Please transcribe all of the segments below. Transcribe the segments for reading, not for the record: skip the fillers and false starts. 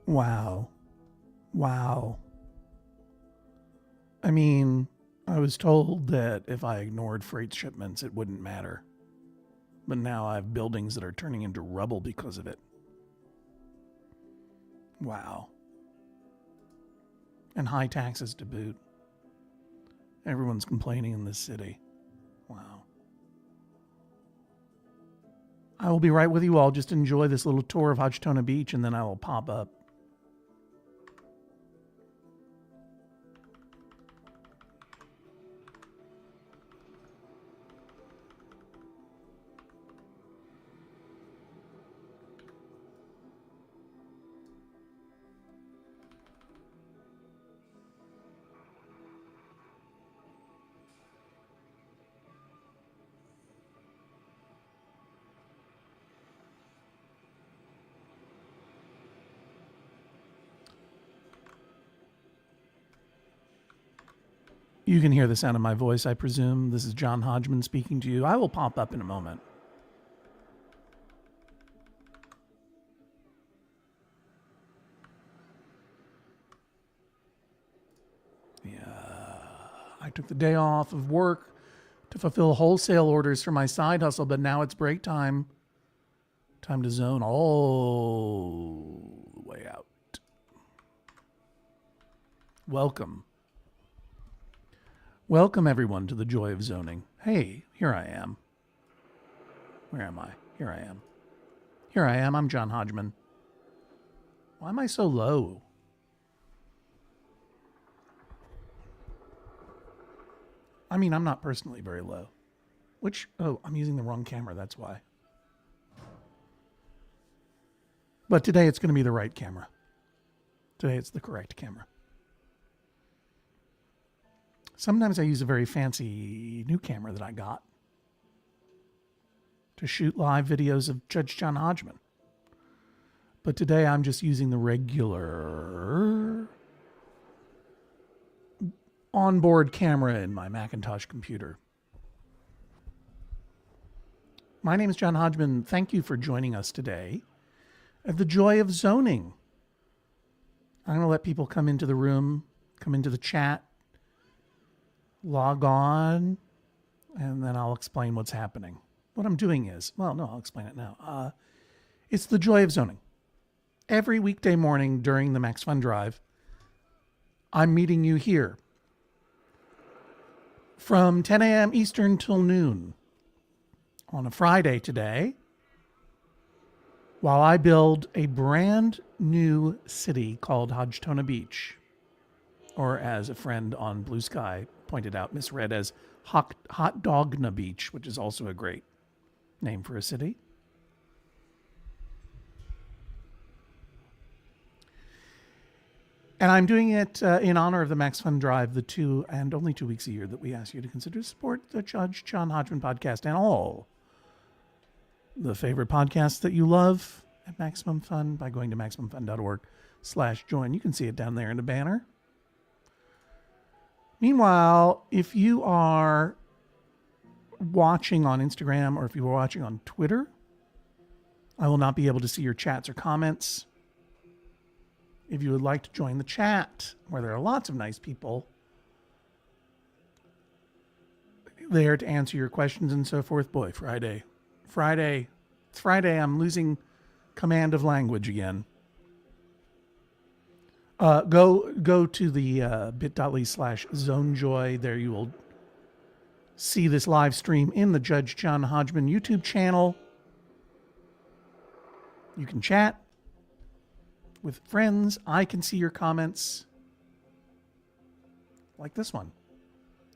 Wow. Wow. I mean, I was told that if I ignored freight shipments, it wouldn't matter. But now I have buildings that are turning into rubble because of it. Wow. And high taxes to boot. Everyone's complaining in this city. Wow. I will be right with you all. Just enjoy this little tour of HODGMAN Beach, and then I will pop up. You can hear the sound of my voice, I presume. This is John HODGMAN speaking to you. I will pop up in a moment. I took the day off of work to fulfill wholesale orders for my side hustle, but now it's break time. Time to zone all the way out. Welcome. Welcome, everyone, to the joy of zoning. Hey, here I am. Where am I? Here I am. Here I am. I'm John HODGMAN. Why am I so low? I mean, I'm not personally very low. I'm using the wrong camera, that's why. But today it's going to be the right camera. Today it's the correct camera. Sometimes I use a very fancy new camera that I got to shoot live videos of Judge John HODGMAN. But today I'm just using the regular onboard camera in my Macintosh computer. My name is John HODGMAN. Thank you for joining us today at the joy of zoning. I'm going to let people come into the room, come into the chat, log on, and then I'll explain what's happening. What I'm doing is, I'll explain it now. It's the joy of zoning. Every weekday morning during the Max Fun Drive, I'm meeting you here from 10 a.m. Eastern till noon on a Friday today, while I build a brand new city called HODGMAN Beach, or as a friend on Blue Sky pointed out, misread as HODGMAN Beach, which is also a great name for a city. And I'm doing it in honor of the Max Fun Drive, the only 2 weeks a year that we ask you to consider support the Judge John HODGMAN podcast and all the favorite podcasts that you love at Maximum Fun by going to MaximumFun.org/join. You can see it down there in the banner. Meanwhile, if you are watching on Instagram or if you are watching on Twitter, I will not be able to see your chats or comments. If you would like to join the chat, where there are lots of nice people there to answer your questions and so forth. Boy, Friday. It's Friday. I'm losing command of language again. Go to the bit.ly/zonejoy. There you will see this live stream in the Judge John HODGMAN YouTube channel. You can chat with friends. I can see your comments. Like this one.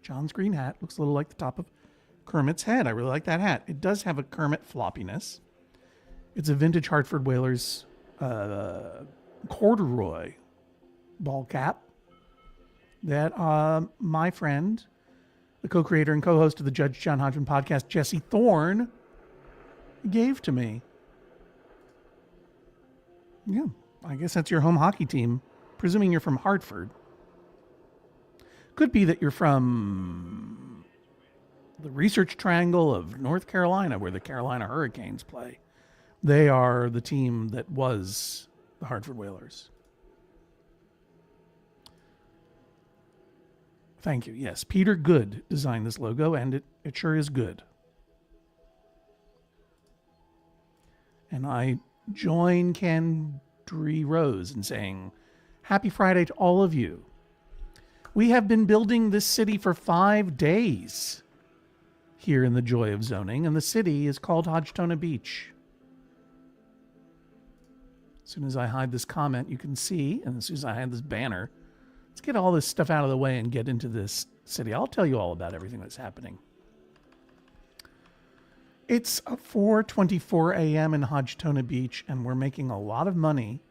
John's green hat looks a little like the top of Kermit's head. I really like that hat. It does have a Kermit floppiness. It's a vintage Hartford Whalers corduroy ball cap that my friend, the co-creator and co-host of the Judge John HODGMAN podcast, Jesse Thorne, gave to me. Yeah, I guess that's your home hockey team, presuming you're from Hartford. Could be that you're from the Research Triangle of North Carolina, where the Carolina Hurricanes play. They are the team that was the Hartford Whalers. Thank you. Yes, Peter Good designed this logo, and it sure is good. And I join Kendry Rose in saying, Happy Friday to all of you. We have been building this city for 5 days here in the Joy of Zoning, and the city is called Hodgtona Beach. As soon as I hide this comment, you can see, and as soon as I hide this banner, let's get all this stuff out of the way and get into this city. I'll tell you all about everything that's happening. It's 4:24 a.m. in Hodgtona Beach, and we're making a lot of money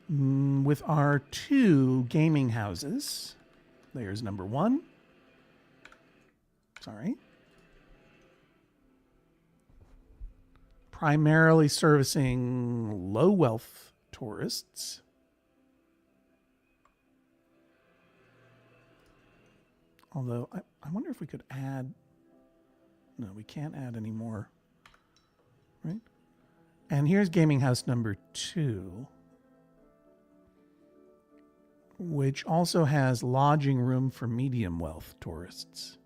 with our 2 gaming houses. There's number 1. Sorry. Primarily servicing low wealth tourists. Although, I wonder if we could add... No, we can't add any more. Right? And here's gaming house number 2, which also has lodging room for medium wealth tourists.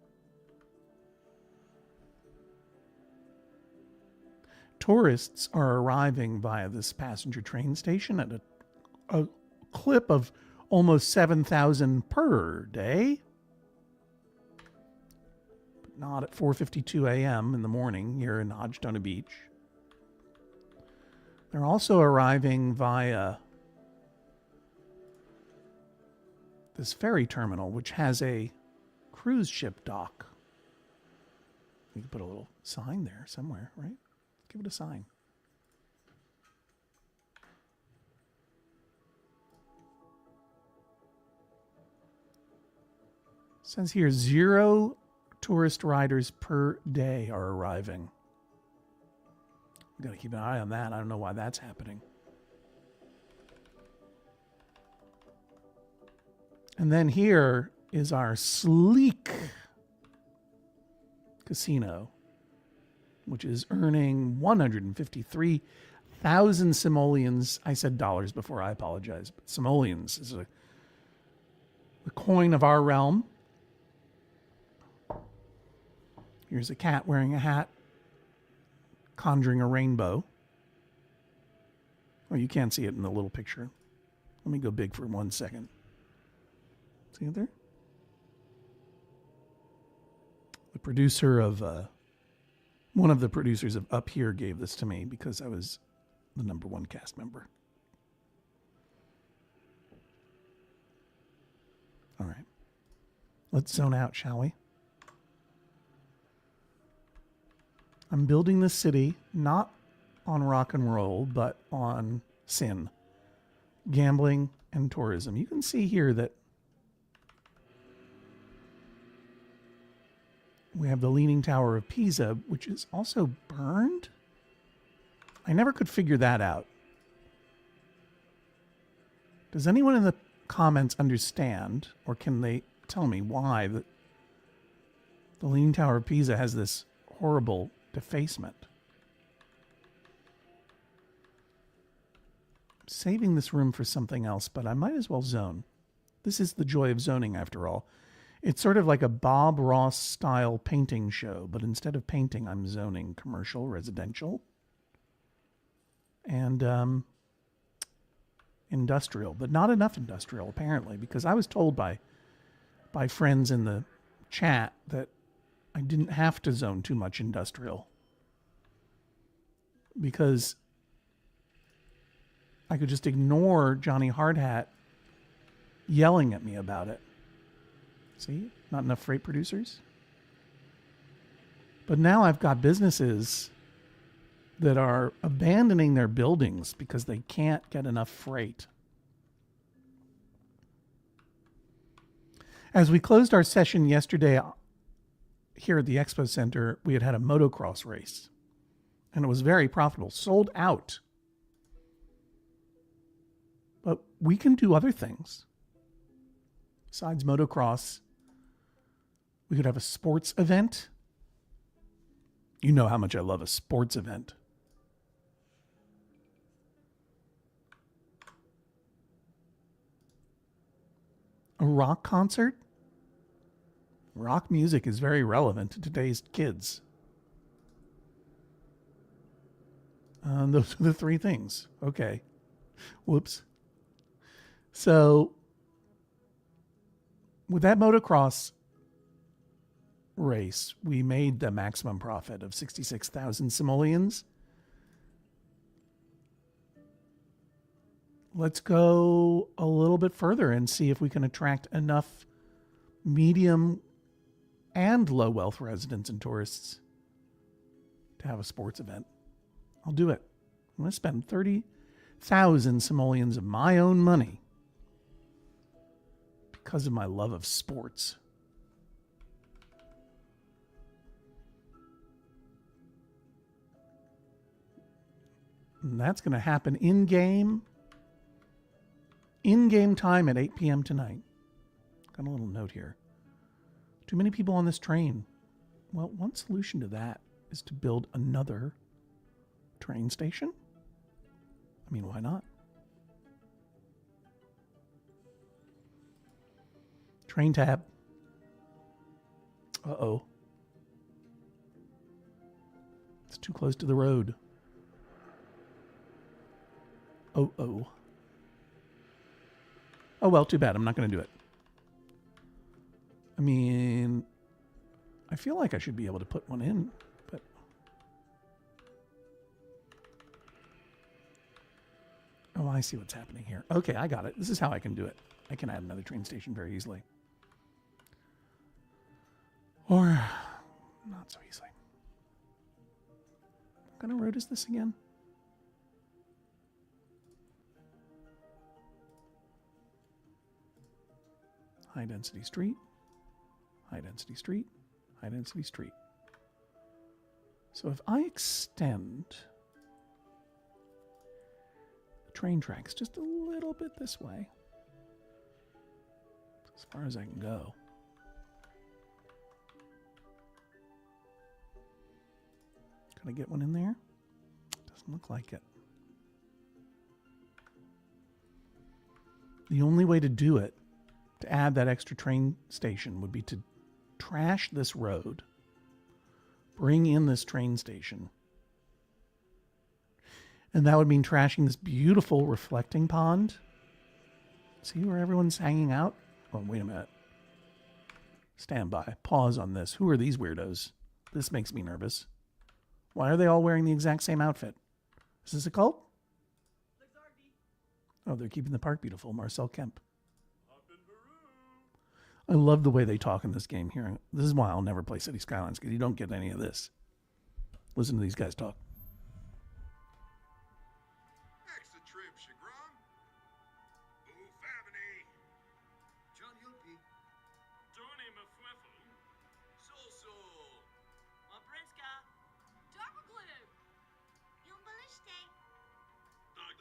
Tourists are arriving via this passenger train station at a clip of almost 7,000 per day. But not at 4:52 a.m. in the morning here in Hodgtona Beach. They're also arriving via this ferry terminal, which has a cruise ship dock. You can put a little sign there somewhere, right? Give it a sign. It says here 0 tourist riders per day are arriving. We've got to keep an eye on that. I don't know why that's happening. And then here is our sleek casino, which is earning 153,000 simoleons. I said dollars before, I apologize. But simoleons is the coin of our realm. Here's a cat wearing a hat, conjuring a rainbow. Oh, you can't see it in the little picture. Let me go big for 1 second. See it there? The producer of... one of the producers of Up Here gave this to me because I was the number 1 cast member. All right. Let's zone out, shall we? I'm building this city not on rock and roll, but on sin, gambling, and tourism. You can see here that we have the Leaning Tower of Pisa, which is also burned. I never could figure that out. Does anyone in the comments understand, or can they tell me why the Leaning Tower of Pisa has this horrible defacement? I'm saving this room for something else, but I might as well zone. This is the joy of zoning, after all. It's sort of like a Bob Ross style painting show, but instead of painting, I'm zoning commercial, residential, and industrial, but not enough industrial apparently, because I was told by friends in the chat that I didn't have to zone too much industrial because I could just ignore Johnny Hardhat yelling at me about it. See? Not enough freight producers. But now I've got businesses that are abandoning their buildings because they can't get enough freight. As we closed our session yesterday here at the Expo Center, we had a motocross race. And it was very profitable. Sold out. But we can do other things. Besides motocross, we could have a sports event. You know how much I love a sports event. A rock concert? Rock music is very relevant to today's kids. Those are the three things. Okay. Whoops. So, with that motocross race, we made the maximum profit of 66,000 simoleons. Let's go a little bit further and see if we can attract enough medium and low wealth residents and tourists to have a sports event. I'll do it. I'm going to spend 30,000 simoleons of my own money because of my love of sports. And that's going to happen in-game time at 8 p.m. tonight. Got a little note here. Too many people on this train. Well, one solution to that is to build another train station. I mean, why not? Train tab. Uh-oh. It's too close to the road. Oh. Oh, well, too bad. I'm not going to do it. I mean, I feel like I should be able to put one in, but... Oh, I see what's happening here. Okay, I got it. This is how I can do it. I can add another train station very easily. Or not so easily. What kind of road is this again? High density street, high density street, high density street. So if I extend the train tracks just a little bit this way, as far as I can go. Can I get one in there? Doesn't look like it. The only way to do it, to add that extra train station, would be to trash this road, bring in this train station, and that would mean trashing this beautiful reflecting pond. See where everyone's hanging out? Oh, wait a minute. Stand by. Pause on this. Who are these weirdos? This makes me nervous. Why are they all wearing the exact same outfit? Is this a cult? Oh, they're keeping the park beautiful. Marcel Kemp. I love the way they talk in this game here. This is why I'll never play City Skylines, because you don't get any of this. Listen to these guys talk. Extra trip, Chagrin. Ooh, family. John Yuppie. Johnny Mafweffel. So. Mabrinska. Darpaglib. Yumbaliste. Doug.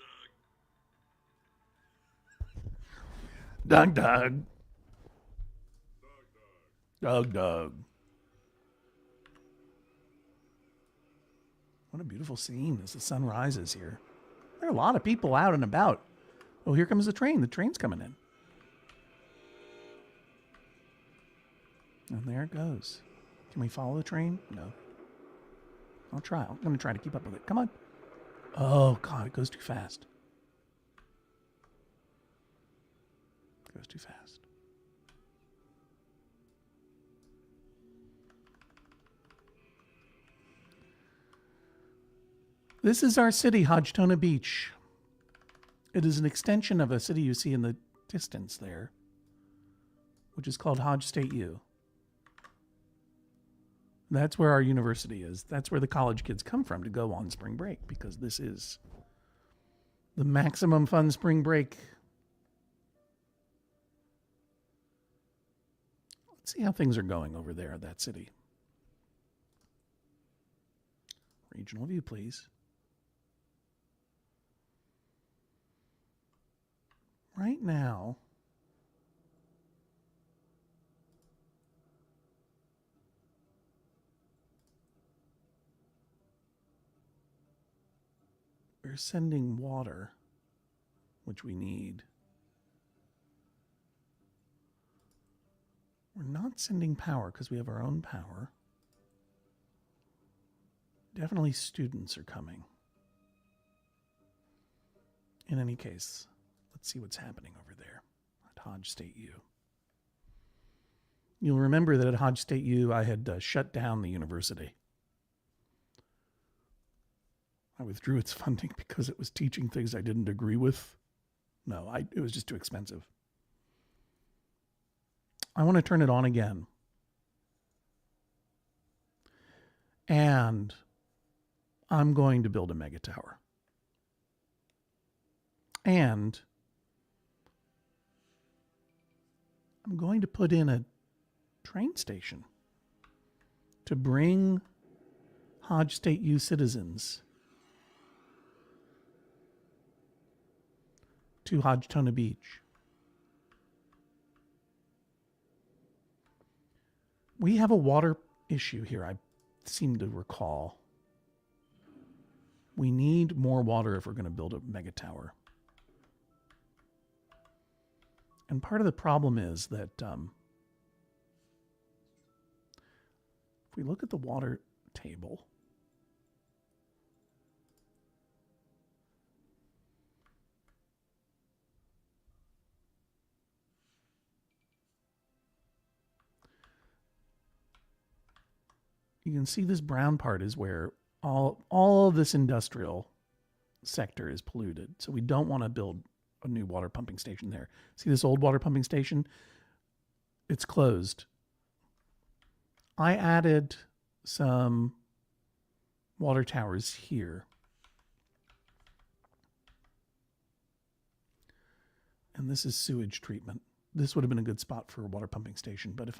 Doug. What a beautiful scene as the sun rises here. There are a lot of people out and about. Oh, here comes the train. The train's coming in. And there it goes. Can we follow the train? No. I'll try. I'm going to try to keep up with it. Come on. Oh, God, it goes too fast. It goes too fast. This is our city, Hodgtona Beach. It is an extension of a city you see in the distance there, which is called Hodge State U. That's where our university is. That's where the college kids come from to go on spring break, because this is the maximum fun spring break. Let's see how things are going over there at that city. Regional view, please. Right now, we're sending water, which we need. We're not sending power because we have our own power. Definitely students are coming. In any case, let's see what's happening over there at Hodge State U. You'll remember that at Hodge State U, I had shut down the university. I withdrew its funding because it was teaching things I didn't agree with. No, it was just too expensive. I want to turn it on again. And I'm going to build a mega tower. And I'm going to put in a train station to bring Hodge State U citizens to Hodgetona Beach. We have a water issue here, I seem to recall. We need more water if we're going to build a mega tower. And part of the problem is that if we look at the water table, you can see this brown part is where all of this industrial sector is polluted. So we don't want to build a new water pumping station there. See this old water pumping station? It's closed. I added some water towers here. And this is sewage treatment. This would have been a good spot for a water pumping station. But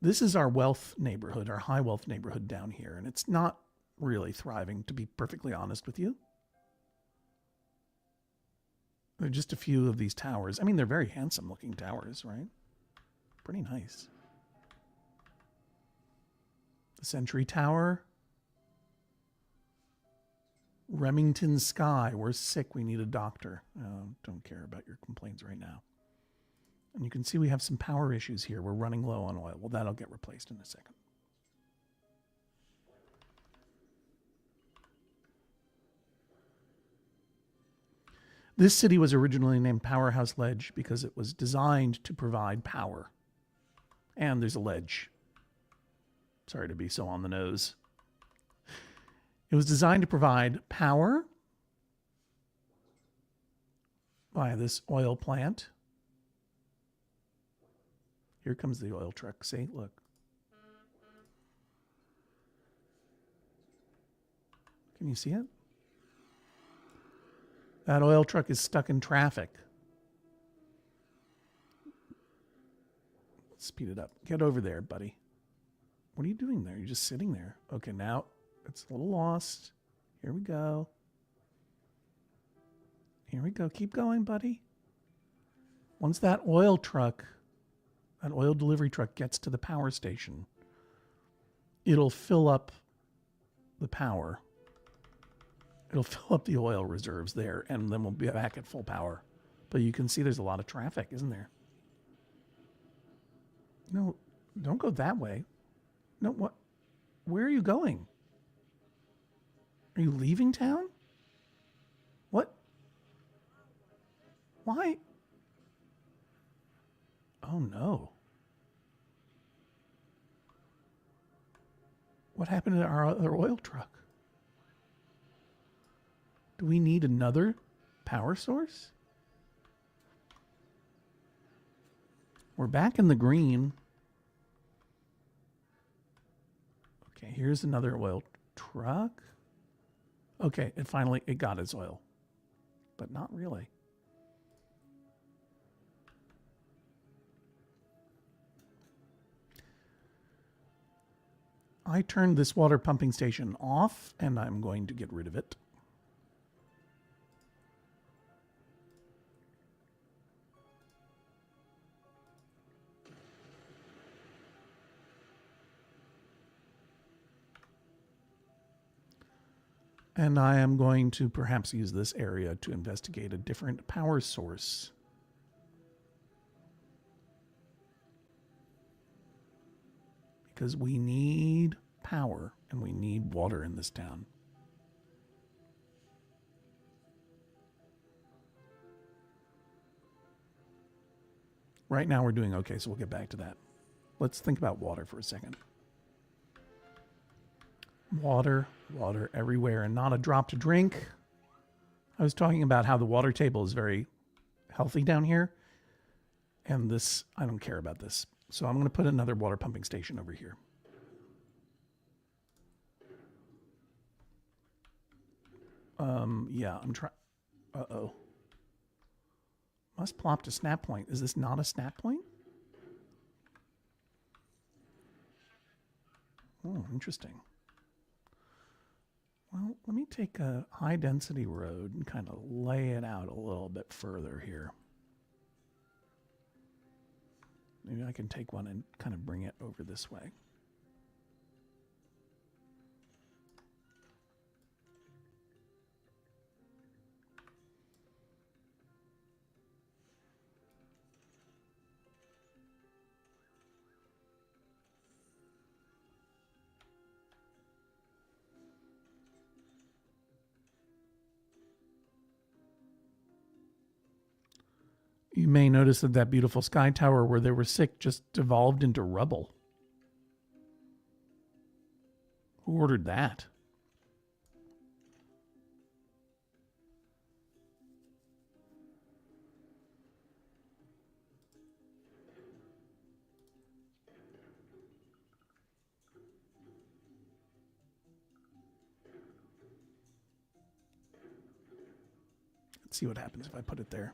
this is our wealth neighborhood, our high wealth neighborhood down here. And it's not really thriving, to be perfectly honest with you. There are just a few of these towers. I mean, they're very handsome looking towers, right? Pretty nice. The Century Tower. Remington Sky. We're sick. We need a doctor. Don't care about your complaints right now. And you can see we have some power issues here. We're running low on oil. Well, that'll get replaced in a second. This city was originally named Powerhouse Ledge because it was designed to provide power. And there's a ledge. Sorry to be so on the nose. It was designed to provide power via this oil plant. Here comes the oil truck. See, look. Can you see it? That oil truck is stuck in traffic. Speed it up. Get over there, buddy. What are you doing there? You're just sitting there. Okay, now it's a little lost. Here we go. Here we go. Keep going, buddy. Once that oil truck, that oil delivery truck gets to the power station, it'll fill up the power. It'll fill up the oil reserves there, and then we'll be back at full power. But you can see there's a lot of traffic, isn't there? No, don't go that way. No, what? Where are you going? Are you leaving town? What? Why? Oh, no. What happened to our other oil truck? Do we need another power source? We're back in the green. Okay, here's another oil truck. Okay, it got its oil, but not really. I turned this water pumping station off, and I'm going to get rid of it. And I am going to perhaps use this area to investigate a different power source. because we need power and we need water in this town. Right now we're doing okay, so we'll get back to that. Let's think about water for a second. Water, water everywhere, and not a drop to drink. I was talking about how the water table is very healthy down here. And this, I don't care about this. So I'm going to put another water pumping station over here. Yeah, I'm trying. Uh-oh. Must plop to snap point. Is this not a snap point? Oh, interesting. Well, let me take a high density road and kind of lay it out a little bit further here. Maybe I can take one and kind of bring it over this way. You may notice that that beautiful sky tower where they were sick just devolved into rubble. Who ordered that? Let's see what happens if I put it there.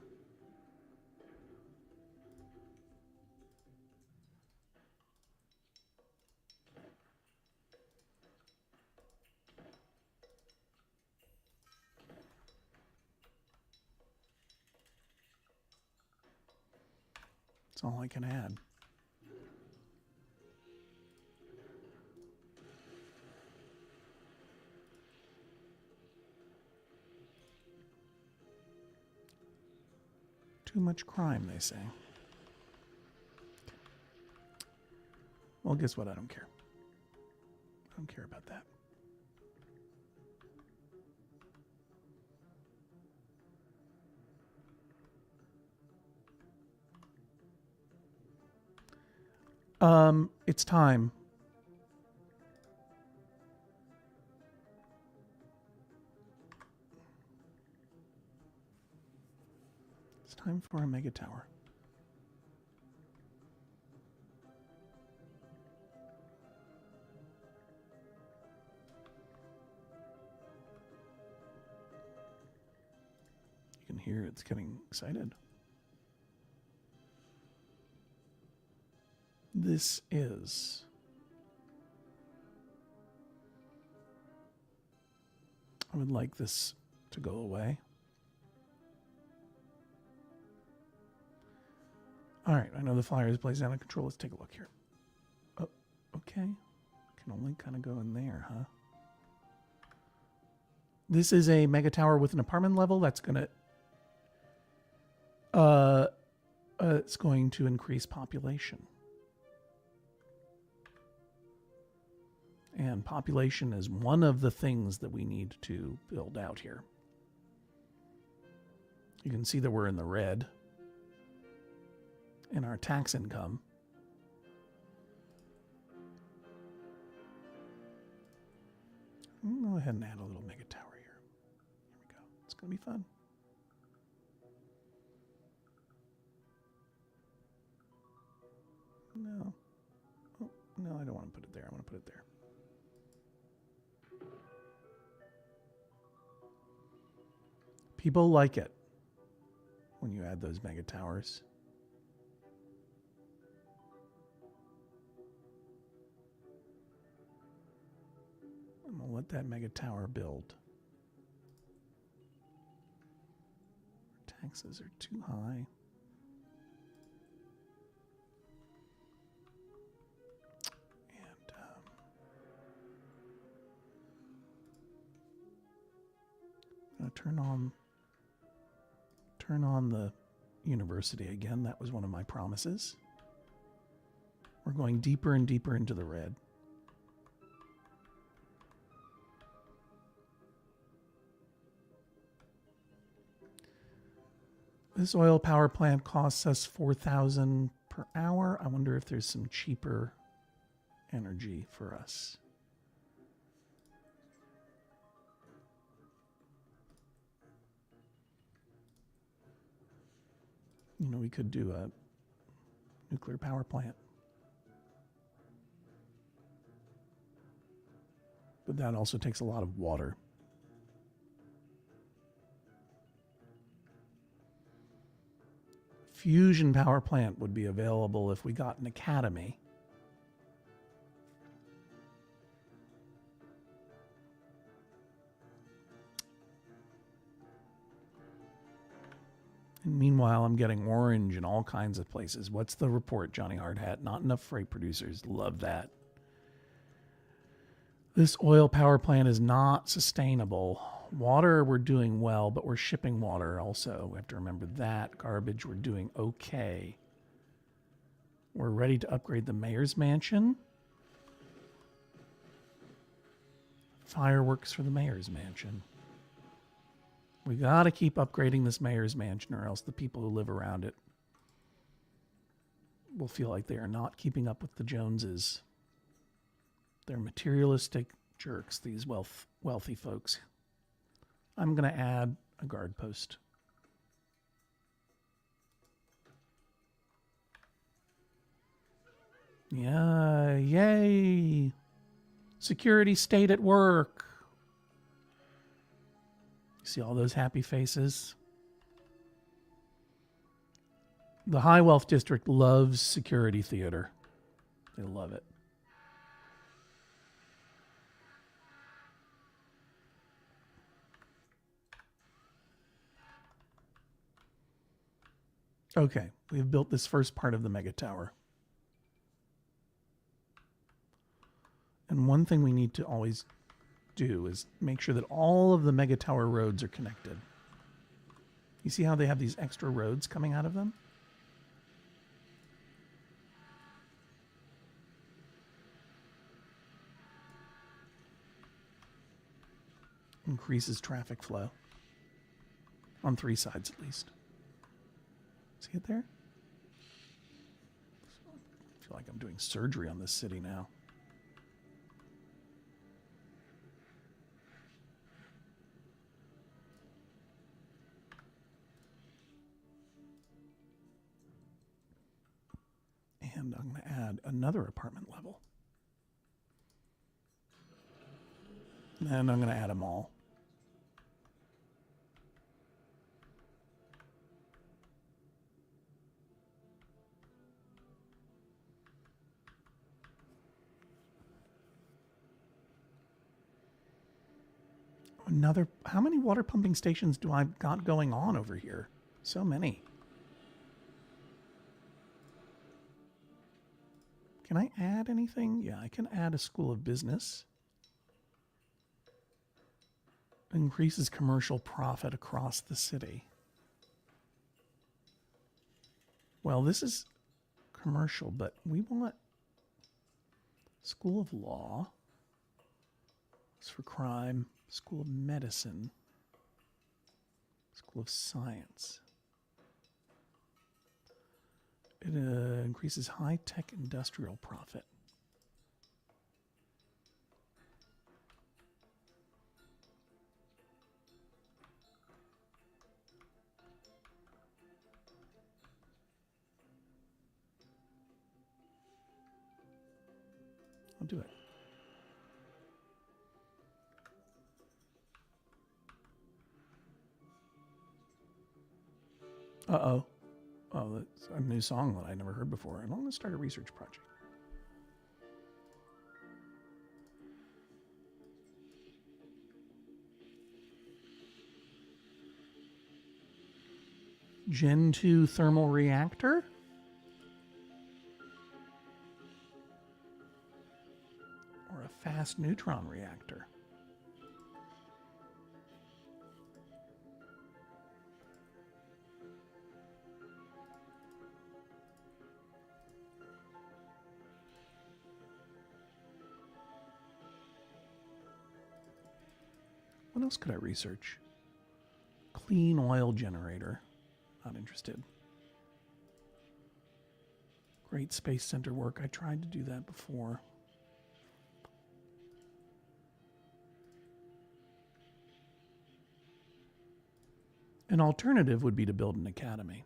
That's all I can add. Too much crime, they say. Well, guess what? I don't care. I don't care about that. It's time. It's time for a mega tower. You can hear it's getting excited. This is I would like this to go away. All right, I know the flyer is placed out of control. Let's take a look here. Oh, okay. Can only kind of go in there, huh? This is a mega tower with an apartment level that's gonna it's going to increase population. And population is one of the things that we need to build out here. You can see that we're in the red in our tax income. I'm gonna go ahead and add a little mega tower here. Here we go. It's going to be fun. No. Oh, no, I don't want to put it there. I want to put it there. People like it when you add those mega towers. I'm going to let that mega tower build. Taxes are too high. And I'm going to turn on the university again. That was one of my promises. We're going deeper and deeper into the red. This oil power plant costs us $4,000 per hour. I wonder if there's some cheaper energy for us. You know, we could do a nuclear power plant. But that also takes a lot of water. Fusion power plant would be available if we got an academy. And meanwhile, I'm getting orange in all kinds of places. What's the report, Johnny Hardhat? Not enough freight producers. Love that. This oil power plant is not sustainable. Water, we're doing well, but we're shipping water also. We have to remember that. Garbage, we're doing okay. We're ready to upgrade the mayor's mansion. Fireworks for the mayor's mansion. We got to keep upgrading this mayor's mansion, or else the people who live around it will feel like they are not keeping up with the Joneses. They're materialistic jerks, these wealthy folks. I'm going to add a guard post. Yeah, yay. Security state at work. See all those happy faces? The High Wealth District loves security theater. They love it. Okay, we've built this first part of the mega tower. And one thing we need to always do is make sure that all of the mega tower roads are connected. You see how they have these extra roads coming out of them? Increases traffic flow. On 3 sides at least. See it there? I feel like I'm doing surgery on this city now. And I'm going to add another apartment level. And I'm going to add a mall. How many water pumping stations do I got going on over here? So many. Can I add anything? Yeah, I can add a school of business. Increases commercial profit across the city. Well, this is commercial, but we want school of law. It's for crime. School of medicine. School of science. It increases high-tech industrial profit. I'll do it. Uh-oh. Oh, that's a new song that I never heard before. I'm going to start a research project. Gen 2 thermal reactor? Or a fast neutron reactor? What else could I research? Clean oil generator. Not interested. Great Space Center work. I tried to do that before. An alternative would be to build an academy.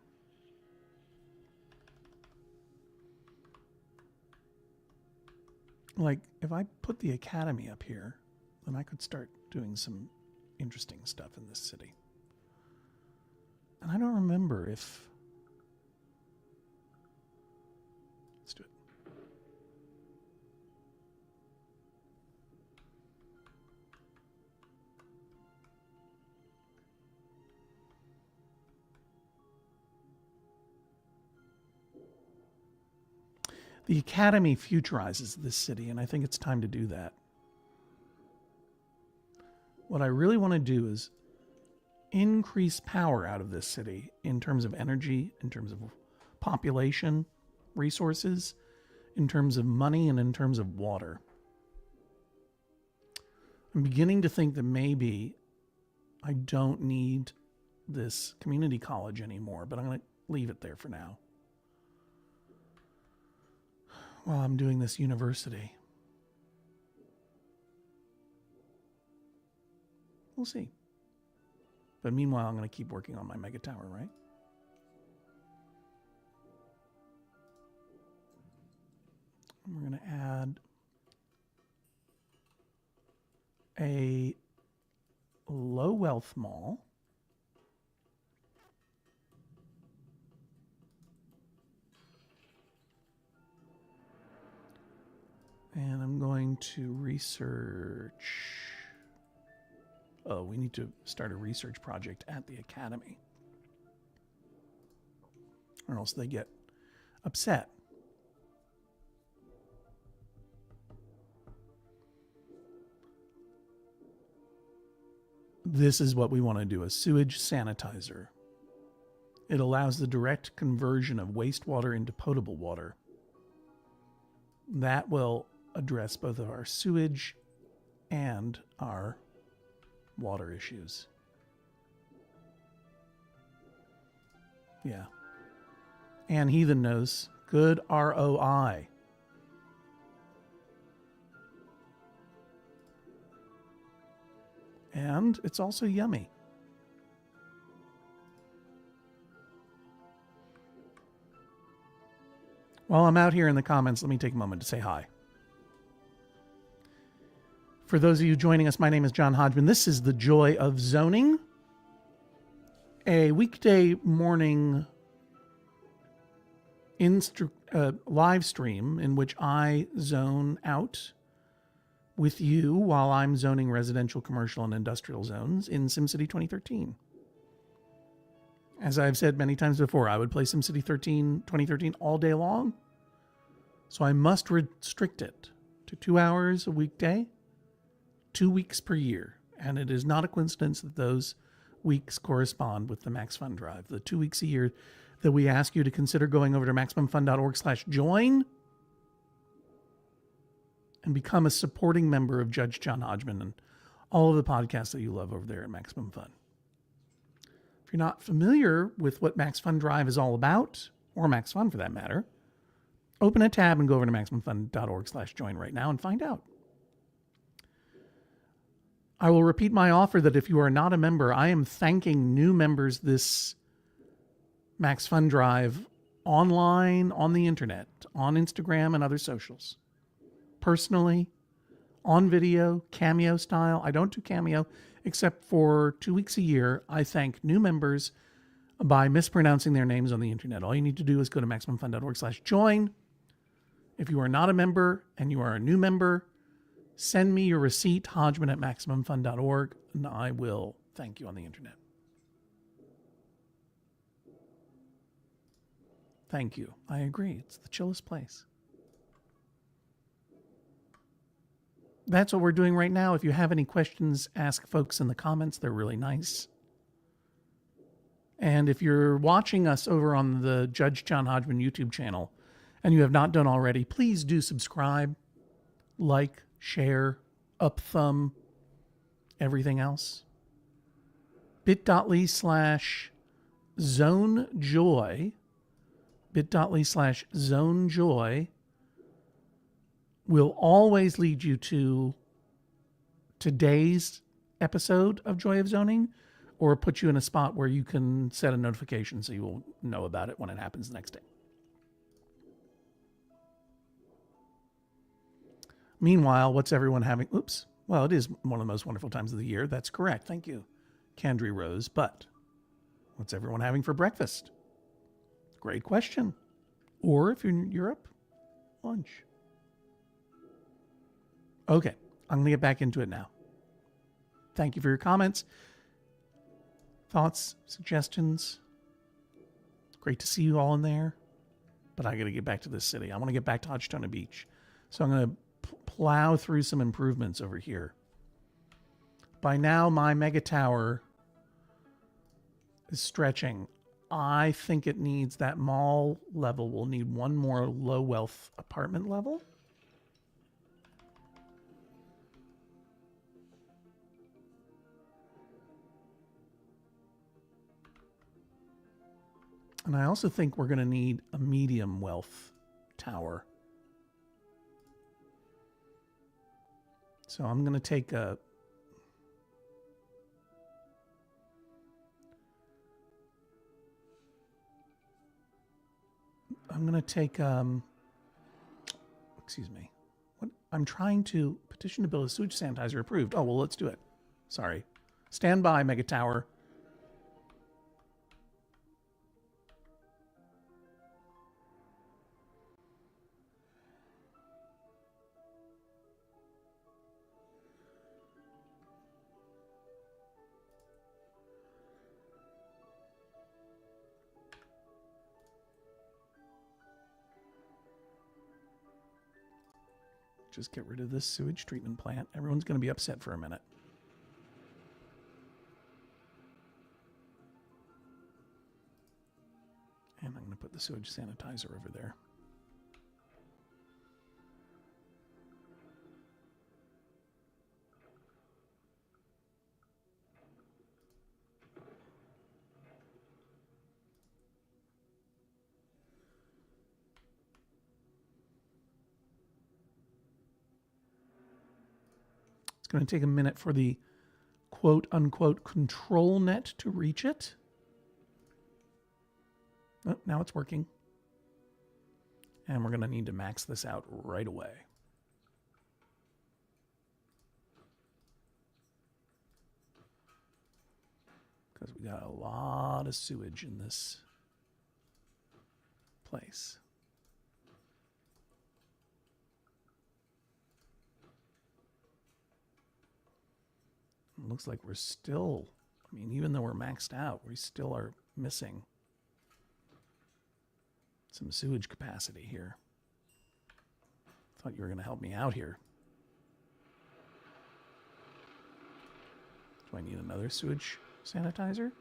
Like, if I put the academy up here, then I could start doing some interesting stuff in this city. And I don't remember if... Let's do it. The Academy futurizes this city, and I think it's time to do that. What I really want to do is increase power out of this city in terms of energy, in terms of population, resources, in terms of money, and in terms of water. I'm beginning to think that maybe I don't need this community college anymore, but I'm going to leave it there for now. While I'm doing this university. We'll see. But meanwhile, I'm going to keep working on my mega tower, right? And we're going to add a low wealth mall. And I'm going to research. Oh, we need to start a research project at the academy, or else they get upset. This is what we want to do, a sewage sanitizer. It allows the direct conversion of wastewater into potable water. That will address both of our sewage and our water issues. Yeah. And Heathen knows. Good ROI. And it's also yummy. While I'm out here in the comments, let me take a moment to say hi. For those of you joining us, my name is John Hodgman. This is The Joy of Zoning, a weekday morning live stream in which I zone out with you while I'm zoning residential, commercial, and industrial zones in SimCity 2013. As I've said many times before, I would play SimCity 2013 all day long. So I must restrict it to 2 hours a weekday, 2 weeks per year. And it is not a coincidence that those weeks correspond with the Max Fun Drive. The 2 weeks a year that we ask you to consider going over to MaximumFun.org/join and become a supporting member of Judge John Hodgman and all of the podcasts that you love over there at Maximum Fun. If you're not familiar with what Max Fun Drive is all about, or Max Fun for that matter, open a tab and go over to MaximumFun.org/join right now and find out. I will repeat my offer that if you are not a member, I am thanking new members this Max Fun Drive online, on the internet, on Instagram and other socials. Personally, on video, Cameo style. I don't do Cameo except for 2 weeks a year. I thank new members by mispronouncing their names on the internet. All you need to do is go to MaximumFun.org/join. If you are not a member and you are a new member, send me your receipt, Hodgman at MaximumFun.org, and I will thank you on the internet. Thank you. I agree. It's the chillest place. That's what we're doing right now. If you have any questions, ask folks in the comments. They're really nice. And if you're watching us over on the Judge John Hodgman YouTube channel and you have not done already, please do subscribe, like, share, up thumb, everything else. bit.ly/zonejoy, bit.ly/zonejoy will always lead you to today's episode of Joy of Zoning, or put you in a spot where you can set a notification so you will know about it when it happens the next day. Meanwhile, what's everyone having? Oops. Well, it is one of the most wonderful times of the year. That's correct. Thank you, Candry Rose. But what's everyone having for breakfast? Great question. Or if you're in Europe, lunch. Okay, I'm going to get back into it now. Thank you for your comments, thoughts, suggestions. Great to see you all in there. But I got to get back to this city. I want to get back to Hodgtona Beach. So I'm going to plow through some improvements over here. By now, my mega tower is stretching. I think it needs, that mall level will need one more low wealth apartment level. And I also think we're going to need a medium wealth tower. So I'm going to take a... excuse me. What? I'm trying to petition to build a sewage sanitizer approved. Oh, well, let's do it. Sorry. Stand by, Mega Tower. Just get rid of this sewage treatment plant. Everyone's going to be upset for a minute. And I'm going to put the sewage sanitizer over there. It's going to take a minute for the quote unquote control net to reach it. Oh, now it's working. And we're going to need to max this out right away. Because we got a lot of sewage in this place. It looks like we're still, I mean, even though we're maxed out, we still are missing some sewage capacity here. Thought you were going to help me out here. Do I need another sewage sanitizer?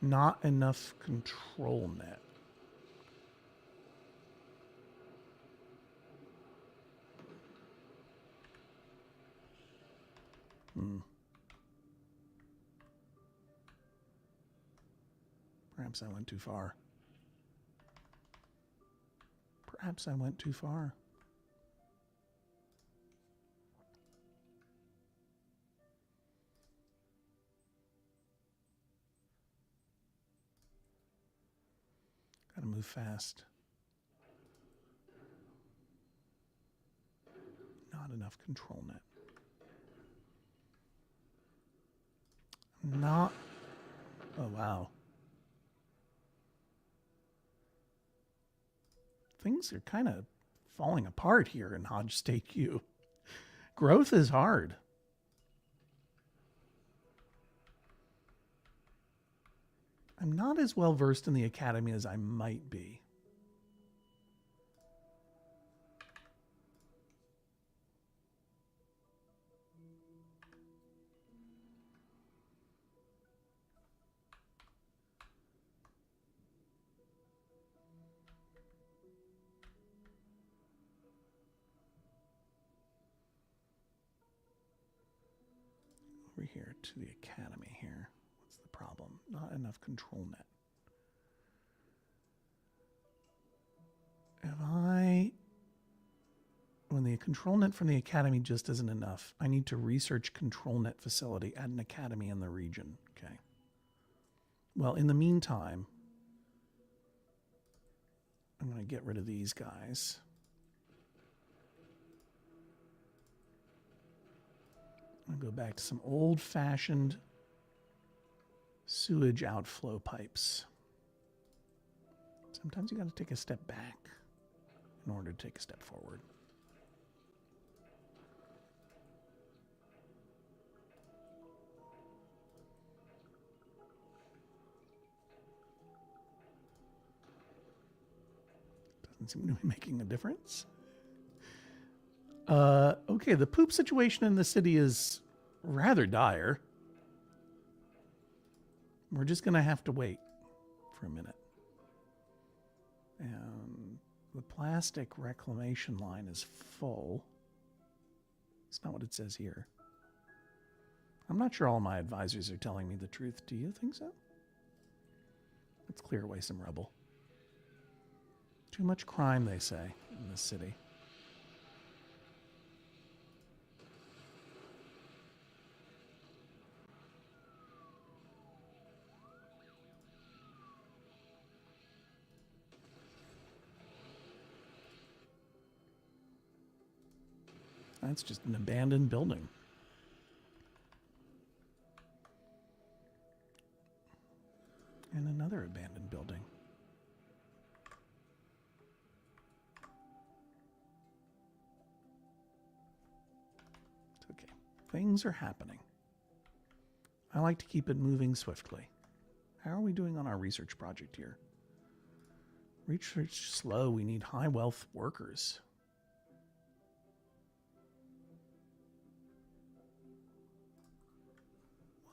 Not enough control net. Perhaps I went too far. Perhaps I went too far. Gotta move fast. Not enough control net. Not. Oh, wow. Things are kind of falling apart here in Hodge State Q. Growth is hard. I'm not as well versed in the academy as I might be. over here to the academy here. What's the problem? Not enough control net. When the control net from the academy just isn't enough, I need to research control net facility at an academy in the region. Okay. Well, in the meantime, I'm going to get rid of these guys. I'm going to go back to some old-fashioned sewage outflow pipes. Sometimes you got to take a step back in order to take a step forward. Doesn't seem to be making a difference. Okay, the poop situation in the city is rather dire. We're just going to have to wait for a minute. And the plastic reclamation line is full. It's not what it says here. I'm not sure all my advisors are telling me the truth. Do you think so? Let's clear away some rubble. Too much crime, they say, in this city. That's just an abandoned building. And another abandoned building. It's okay. Things are happening. I like to keep it moving swiftly. How are we doing on our research project here? Research slow. We need high wealth workers.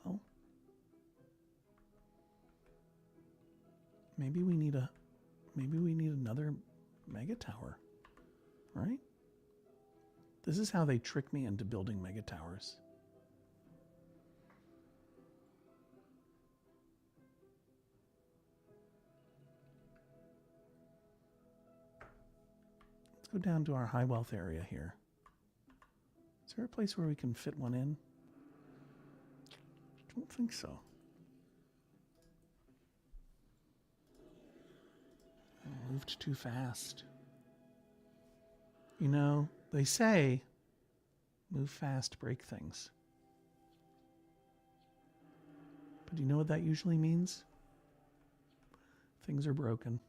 Well, maybe we need another mega tower, right? This is how they trick me into building mega towers. Let's go down to our high wealth area here. Is there a place where we can fit one in? I don't think so. I moved too fast. You know, they say, move fast, break things. But do you know what that usually means? Things are broken.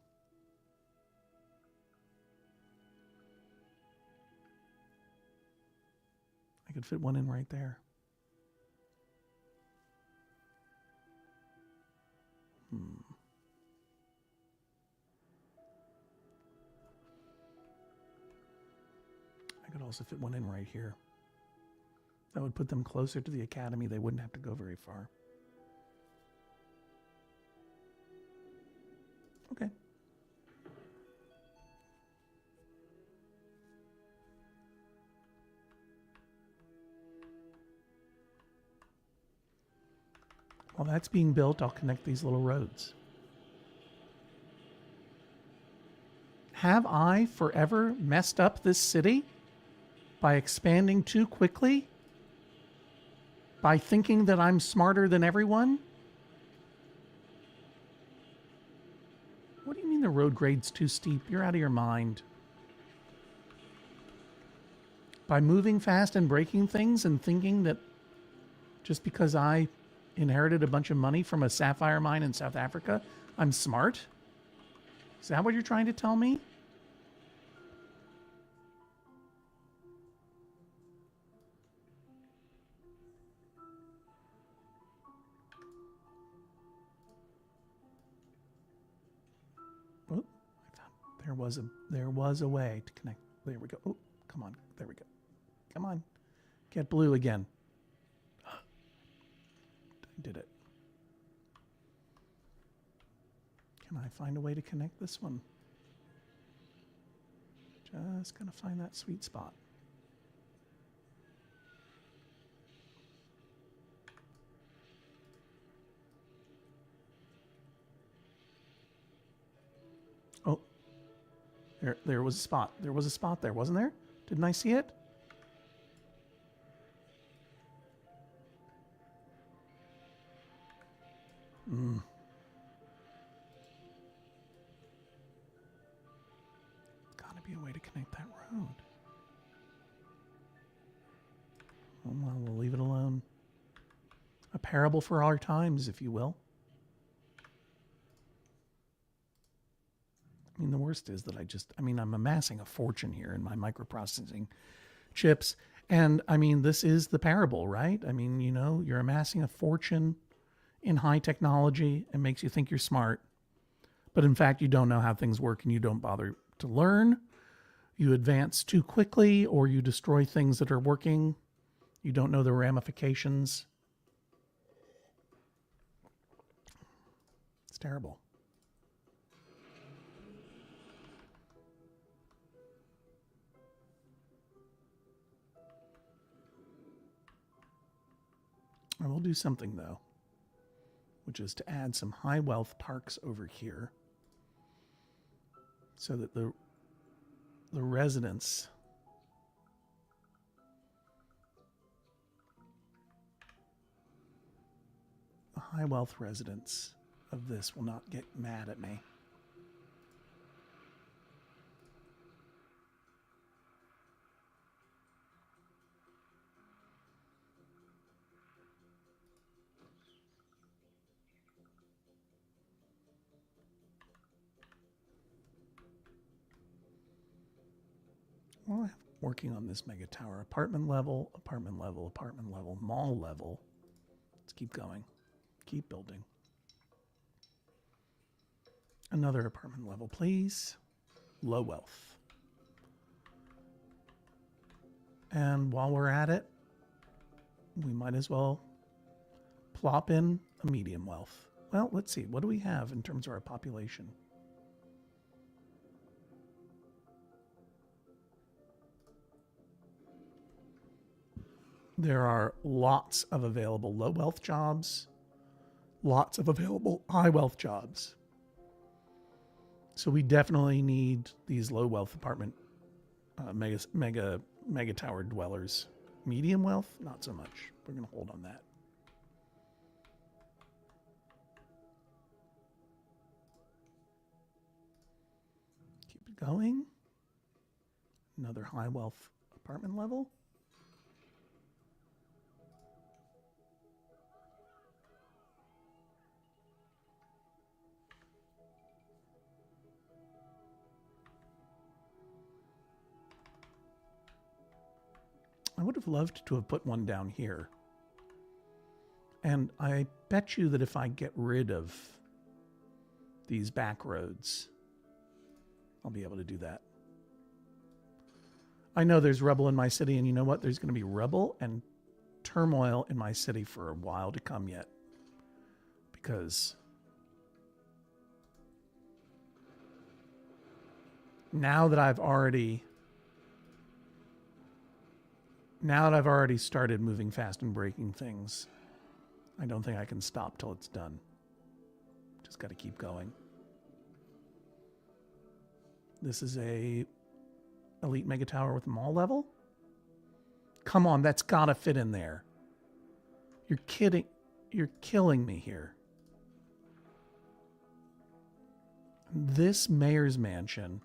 I could fit one in right there. I could also fit one in right here. That would put them closer to the academy. They wouldn't have to go very far. Okay. While that's being built, I'll connect these little roads. Have I forever messed up this city by expanding too quickly? By thinking that I'm smarter than everyone? What do you mean the road grade's too steep? You're out of your mind. By moving fast and breaking things and thinking that just because I inherited a bunch of money from a sapphire mine in South Africa, I'm smart? Is that what you're trying to tell me? Oh, I found there was a way to connect. There we go. Oh, come on. There we go. Come on. Get blue again. I did it. Can I find a way to connect this one? Just gotta find that sweet spot. There was a spot. There was a spot there, wasn't there? Didn't I see it? Gotta be a way to connect that road. Oh, well, we'll leave it alone. A parable for our times, if you will. I mean, the worst is that I'm amassing a fortune here in my microprocessing chips. And I mean, this is the parable, right? I mean, you know, you're amassing a fortune in high technology. It makes you think you're smart. But in fact, you don't know how things work and you don't bother to learn. You advance too quickly or you destroy things that are working. You don't know the ramifications. It's terrible. I will do something, though, which is to add some high wealth parks over here so that the residents the high wealth residents of this will not get mad at me. Well, I have working on this mega tower. Apartment level, apartment level, apartment level, mall level. Let's keep going. Keep building. Another apartment level, please. Low wealth. And while we're at it, we might as well plop in a medium wealth. Well, let's see. What do we have in terms of our population? There are lots of available low wealth jobs, lots of available high wealth jobs. So we definitely need these low wealth apartment mega tower dwellers. Medium wealth, not so much. We're going to hold on that. Keep it going. Another high wealth apartment level. I would have loved to have put one down here. And I bet you that if I get rid of these back roads, I'll be able to do that. I know there's rubble in my city, and you know what? There's going to be rubble and turmoil in my city for a while to come yet. Because now that I've already started moving fast and breaking things, I don't think I can stop till it's done. Just got to keep going. This is a elite mega tower with a mall level. Come on, that's got to fit in there. You're kidding. You're killing me here. This mayor's mansion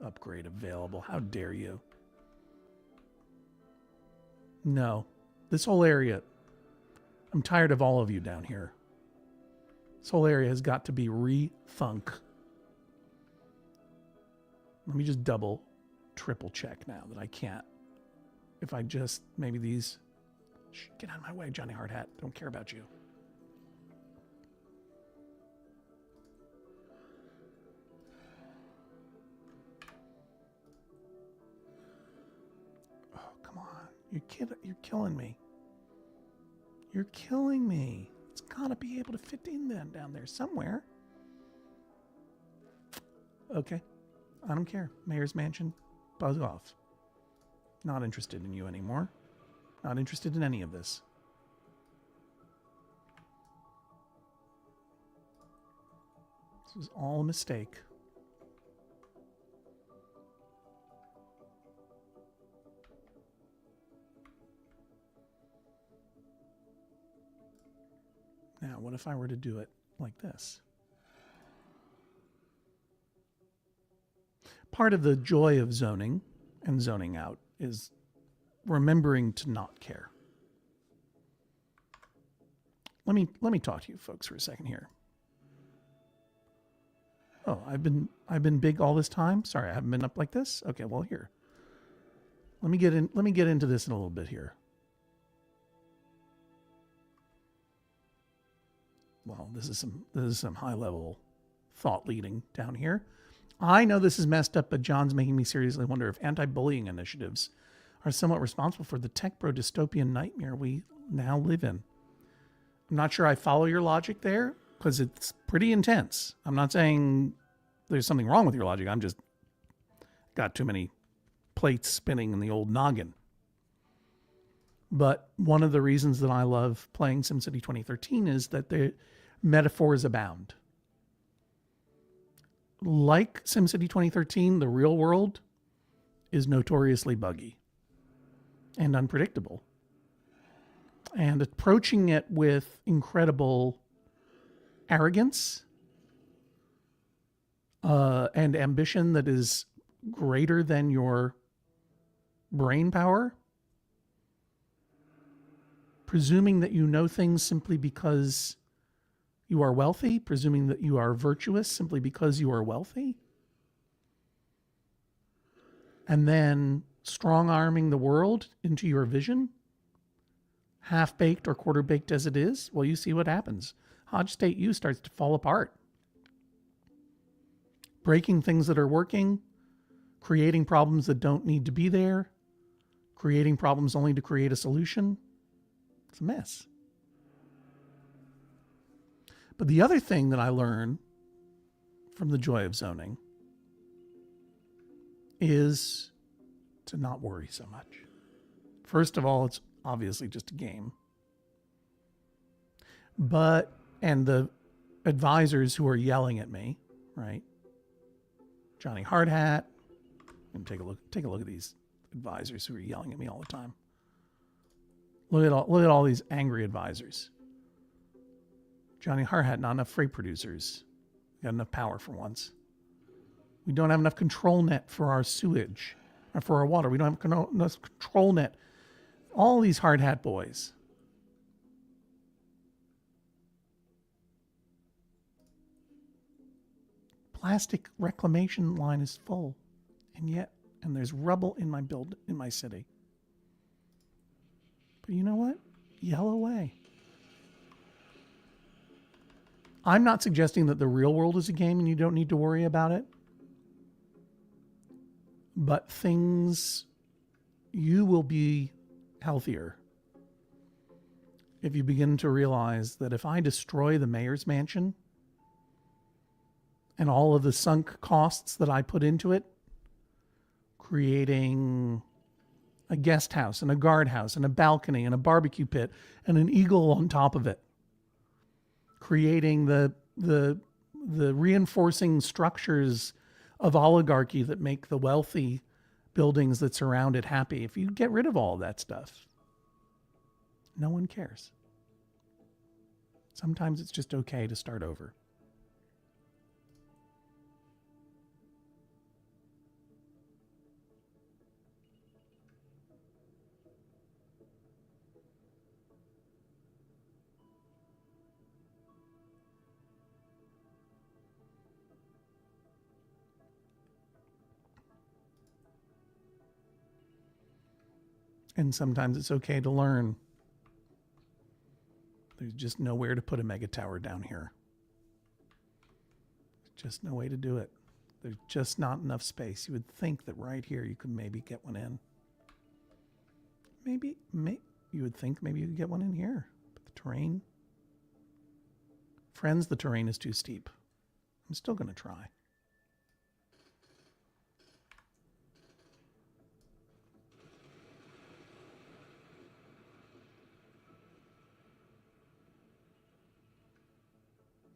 upgrade available. How dare you? No. This whole area, I'm tired of all of you down here. This whole area has got to be rethunk. Let me just double, triple check now that I can't. If I just, maybe these, get out of my way, Johnny Hardhat. Don't care about you. Oh, come on. You're killing me. You're killing me. It's got to be able to fit in then down there somewhere. Okay. I don't care. Mayor's mansion, buzz off. Not interested in you anymore. Not interested in any of this. This is all a mistake. what if I were to do it like this? Part of the joy of zoning and zoning out is remembering to not care. Let me talk to you folks for a second here. Oh, I've been big all this time. Sorry, I haven't been up like this. Okay, well here. Let me get into this in a little bit here. Well, this is some high level thought leading down here. I know this is messed up, but John's making me seriously wonder if anti-bullying initiatives are somewhat responsible for the tech bro dystopian nightmare we now live in. I'm not sure I follow your logic there, because it's pretty intense. I'm not saying there's something wrong with your logic. I'm just got too many plates spinning in the old noggin. But one of the reasons that I love playing SimCity 2013 is that the metaphors abound. Like SimCity 2013, the real world is notoriously buggy and unpredictable. And approaching it with incredible arrogance and ambition that is greater than your brain power, presuming that you know things simply because you are wealthy, presuming that you are virtuous simply because you are wealthy, and then strong-arming the world into your vision, half-baked or quarter-baked as it is, well, you see what happens. Hodge State U starts to fall apart. Breaking things that are working, creating problems that don't need to be there, creating problems only to create a solution. It's a mess. But the other thing that I learn from the joy of zoning is to not worry so much. First of all, it's obviously just a game. And the advisors who are yelling at me, right? Johnny Hardhat, and take a look at these advisors who are yelling at me all the time. Look at all these angry advisors. Johnny Hardhat, not enough freight producers. Got enough power for once. We don't have enough control net for our sewage or for our water. We don't have enough control net. All these hard hat boys. Plastic reclamation line is full, and there's rubble in my city. But you know what? Yell away. I'm not suggesting that the real world is a game and you don't need to worry about it. But you will be healthier if you begin to realize that if I destroy the mayor's mansion and all of the sunk costs that I put into it, creating a guest house and a guardhouse and a balcony and a barbecue pit and an eagle on top of it, creating the reinforcing structures of oligarchy that make the wealthy buildings that surround it happy. If you get rid of all that stuff, no one cares. Sometimes it's just okay to start over. And sometimes it's okay to learn. There's just nowhere to put a mega tower down here. There's just no way to do it. There's just not enough space. You would think that right here you could maybe get one in. Maybe you would think maybe you could get one in here. But the terrain, friends, the terrain is too steep. I'm still going to try.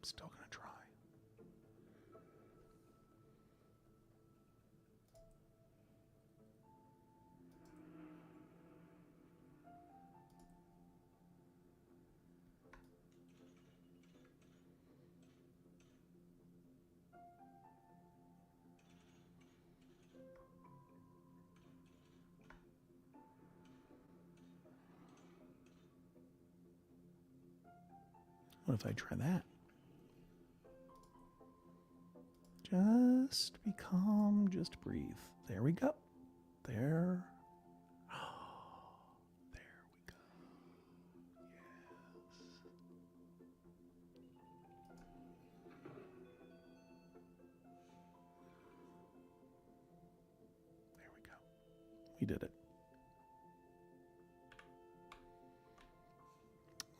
Still going to try. What if I try that? Just be calm, just breathe. There we go. There. Oh, there we go. Yes. There we go. We did it.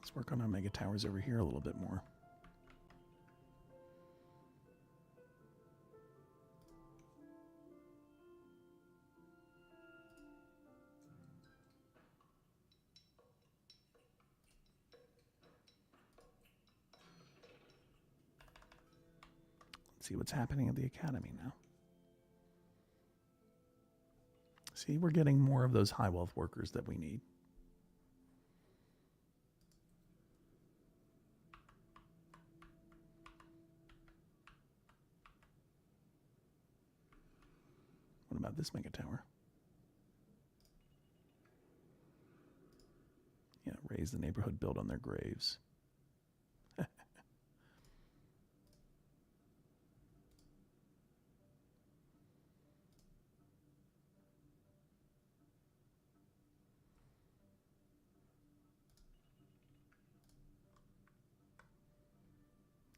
Let's work on our mega towers over here a little bit more. Let's see what's happening at the academy now. See, we're getting more of those high wealth workers that we need. What about this mega tower? Yeah, raise the neighborhood, build on their graves. Let's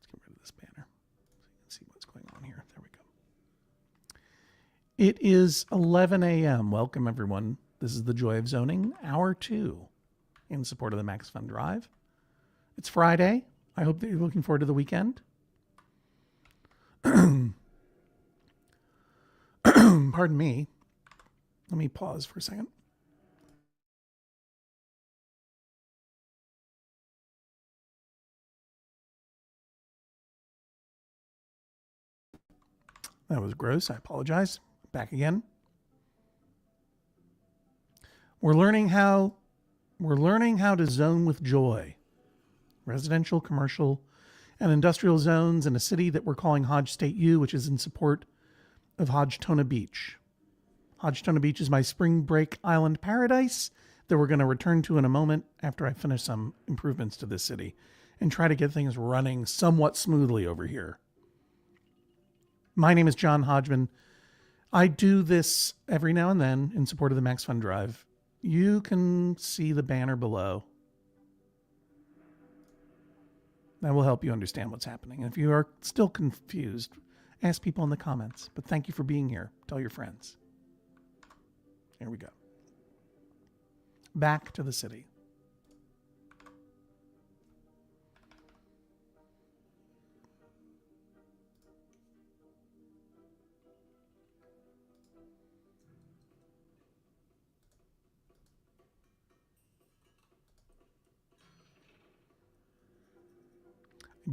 get rid of this banner so you can see what's going on here. There we go. It is 11 a.m. Welcome, everyone. This is the Joy of Zoning, Hour 2, in support of the Max Fund Drive. It's Friday. I hope that you're looking forward to the weekend. Pardon me. Let me pause for a second. That was gross. I apologize. Back again. We're learning how to zone with joy. Residential, commercial, and industrial zones in a city that we're calling Hodge State U, which is in support of Hodgetona Beach. Hodgetona Beach is my spring break island paradise that we're going to return to in a moment after I finish some improvements to this city and try to get things running somewhat smoothly over here. My name is John Hodgman. I do this every now and then in support of the Max Fund Drive. You can see the banner below. That will help you understand what's happening. And if you are still confused, ask people in the comments. But thank you for being here. Tell your friends. Here we go. Back to the city.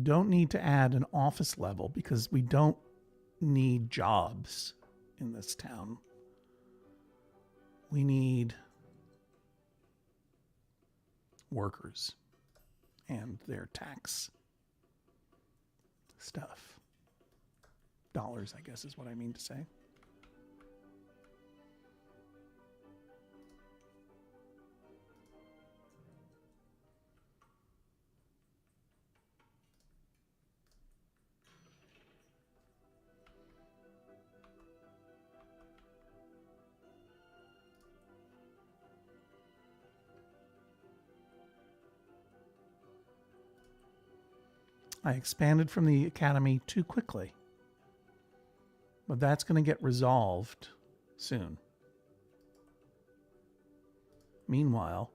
Don't need to add an office level because we don't need jobs in this town. We need workers and their tax stuff. Dollars, I guess, is what I mean to say. I expanded from the academy too quickly. But that's going to get resolved soon. Meanwhile,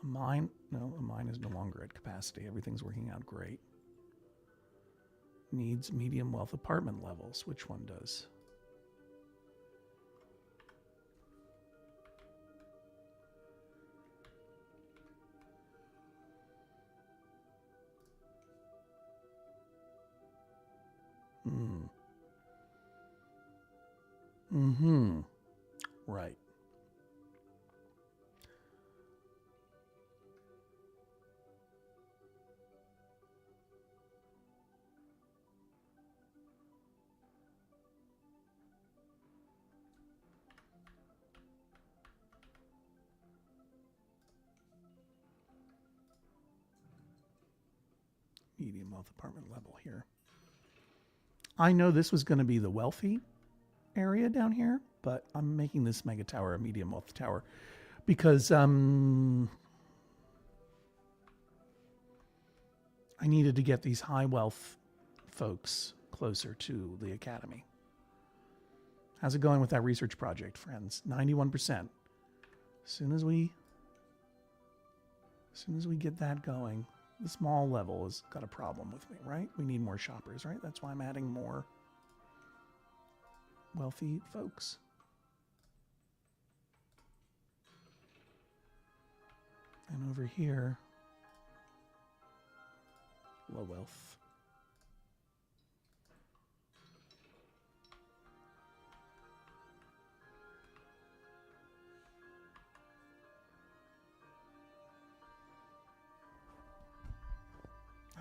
a mine is no longer at capacity. Everything's working out great. Needs medium wealth apartment levels. Which one does? Right. health department level here. I know this was going to be the wealthy area down here, but I'm making this mega tower a medium wealth tower because I needed to get these high wealth folks closer to the academy. How's it going with that research project, friends? 91%. As soon as we get that going, the small level has got a problem with me, right? We need more shoppers, right? That's why I'm adding more wealthy folks. And over here, low wealth.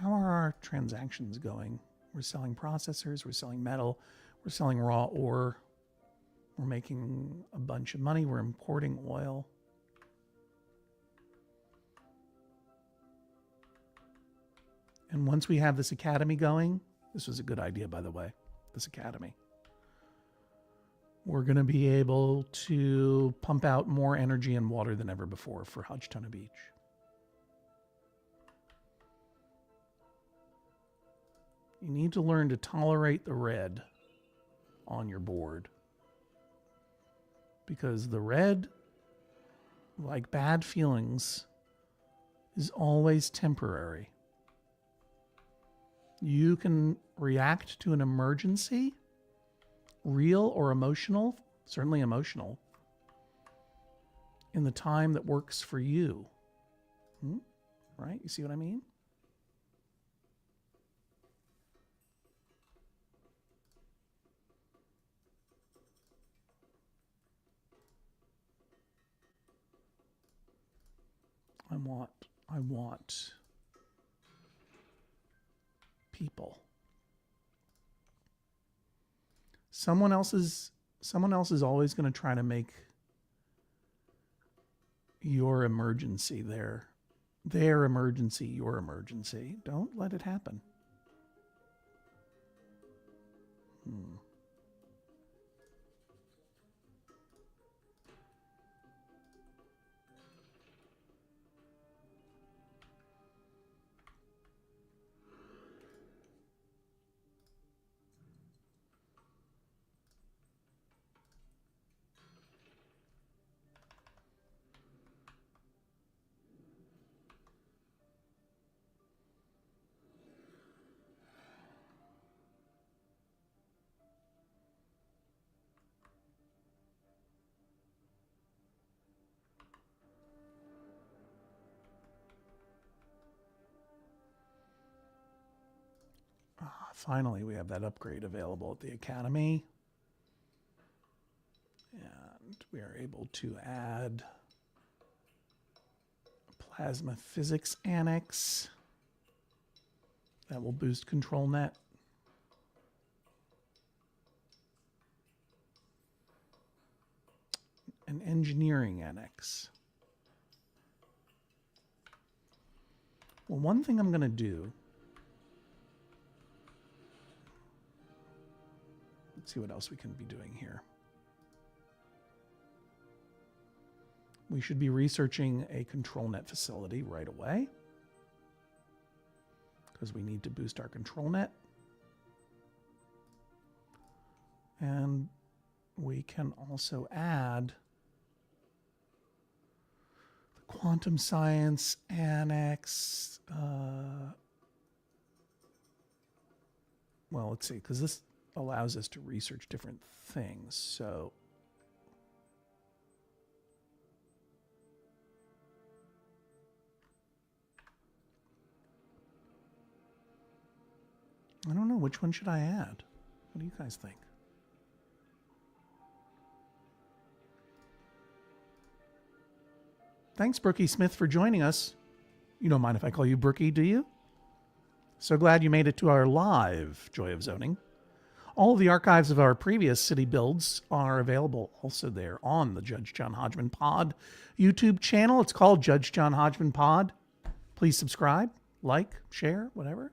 How are our transactions going? We're selling processors, we're selling metal, we're selling raw ore, we're making a bunch of money, we're importing oil. And once we have this academy going, this was a good idea, by the way, this academy, we're going to be able to pump out more energy and water than ever before for Hodgtona Beach. You need to learn to tolerate the red on your board. Because the red, like bad feelings, is always temporary. You can react to an emergency, real or emotional, certainly emotional, in the time that works for you. Right? You see what I mean? I want people. Someone else is always going to try to make your emergency their emergency your emergency. Don't let it happen. Finally, we have that upgrade available at the Academy. And we are able to add a plasma physics annex. That will boost ControlNet. An engineering annex. Well, one thing I'm going to do, let's see what else we can be doing here. We should be researching a ControlNet facility right away because we need to boost our ControlNet. And we can also add the quantum science annex. Well, let's see, because this allows us to research different things. So I don't know, which one should I add? What do you guys think? Thanks, Brookie Smith, for joining us. You don't mind if I call you Brookie, do you? So glad you made it to our live Joy of Zoning. All of the archives of our previous city builds are available also there on the Judge John Hodgman Pod YouTube channel. It's called Judge John Hodgman Pod. Please subscribe, like, share, whatever.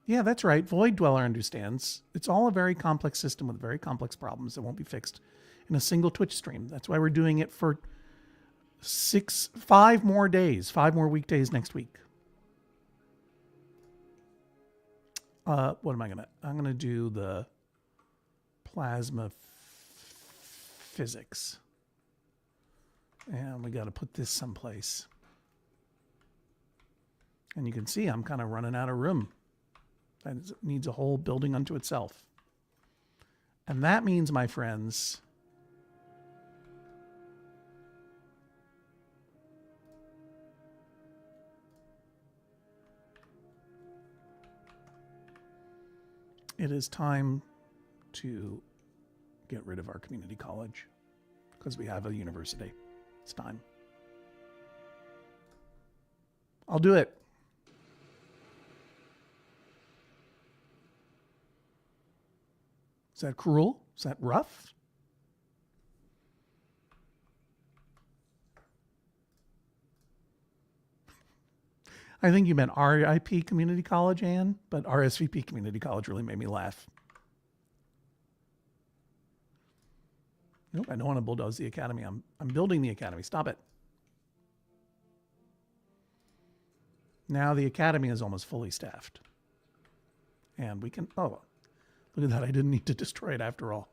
Yeah, that's right. Void Dweller understands. It's all a very complex system with very complex problems that won't be fixed in a single Twitch stream. That's why we're doing it for 5 more days, 5 more weekdays next week. What am I gonna? I'm gonna do the plasma physics, and we got to put this someplace. And you can see I'm kind of running out of room. That needs a whole building unto itself. And that means, my friends, it is time to get rid of our community college because we have a university. It's time. I'll do it. Is that cruel? Is that rough? I think you meant RIP Community College, Ann, but RSVP Community College really made me laugh. Nope, I don't want to bulldoze the academy. I'm building the academy. Stop it. Now the academy is almost fully staffed. And we can, oh, look at that. I didn't need to destroy it after all.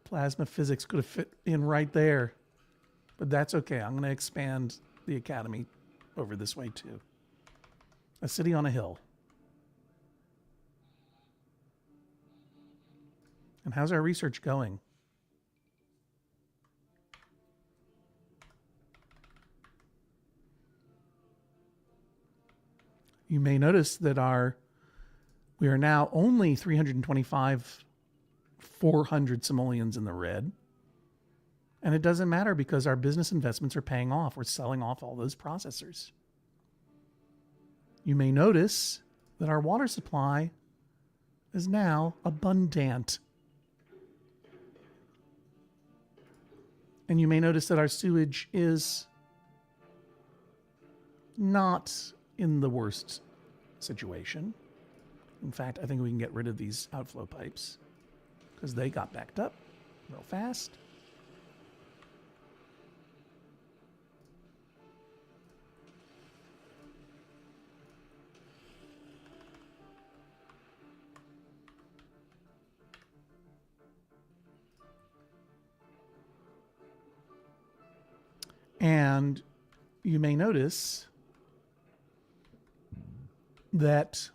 Plasma physics could have fit in right there. But that's okay. I'm going to expand the academy over this way too. A city on a hill. And how's our research going? You may notice that we are now only 325, 400 simoleons in the red. And it doesn't matter because our business investments are paying off. We're selling off all those processors. You may notice that our water supply is now abundant. And you may notice that our sewage is not in the worst situation. In fact, I think we can get rid of these outflow pipes because they got backed up real fast. And you may notice that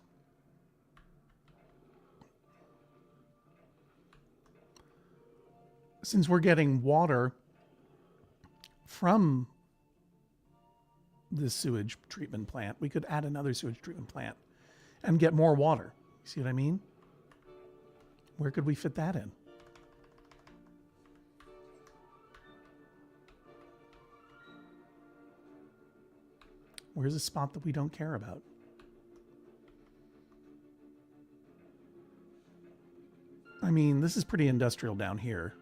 since we're getting water from this sewage treatment plant, we could add another sewage treatment plant and get more water. You see what I mean? Where could we fit that in? Where's a spot that we don't care about? I mean, this is pretty industrial down here.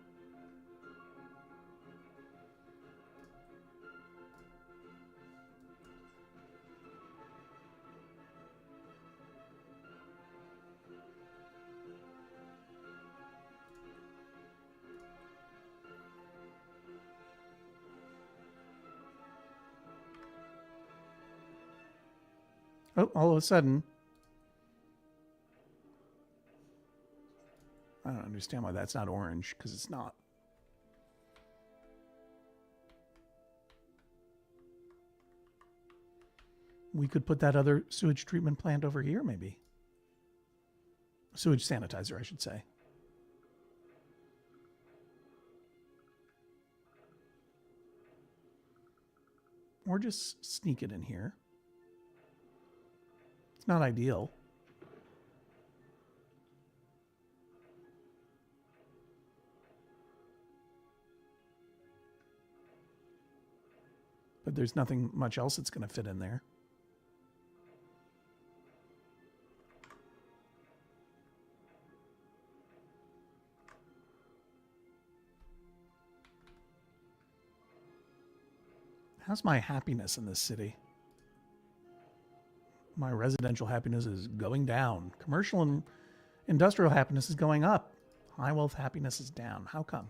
Oh, all of a sudden, I don't understand why that's not orange, because it's not. We could put that other sewage treatment plant over here, maybe. Sewage sanitizer, I should say. Or just sneak it in here. It's not ideal. But there's nothing much else that's going to fit in there. How's my happiness in this city? My residential happiness is going down. Commercial and industrial happiness is going up. High wealth happiness is down. How come?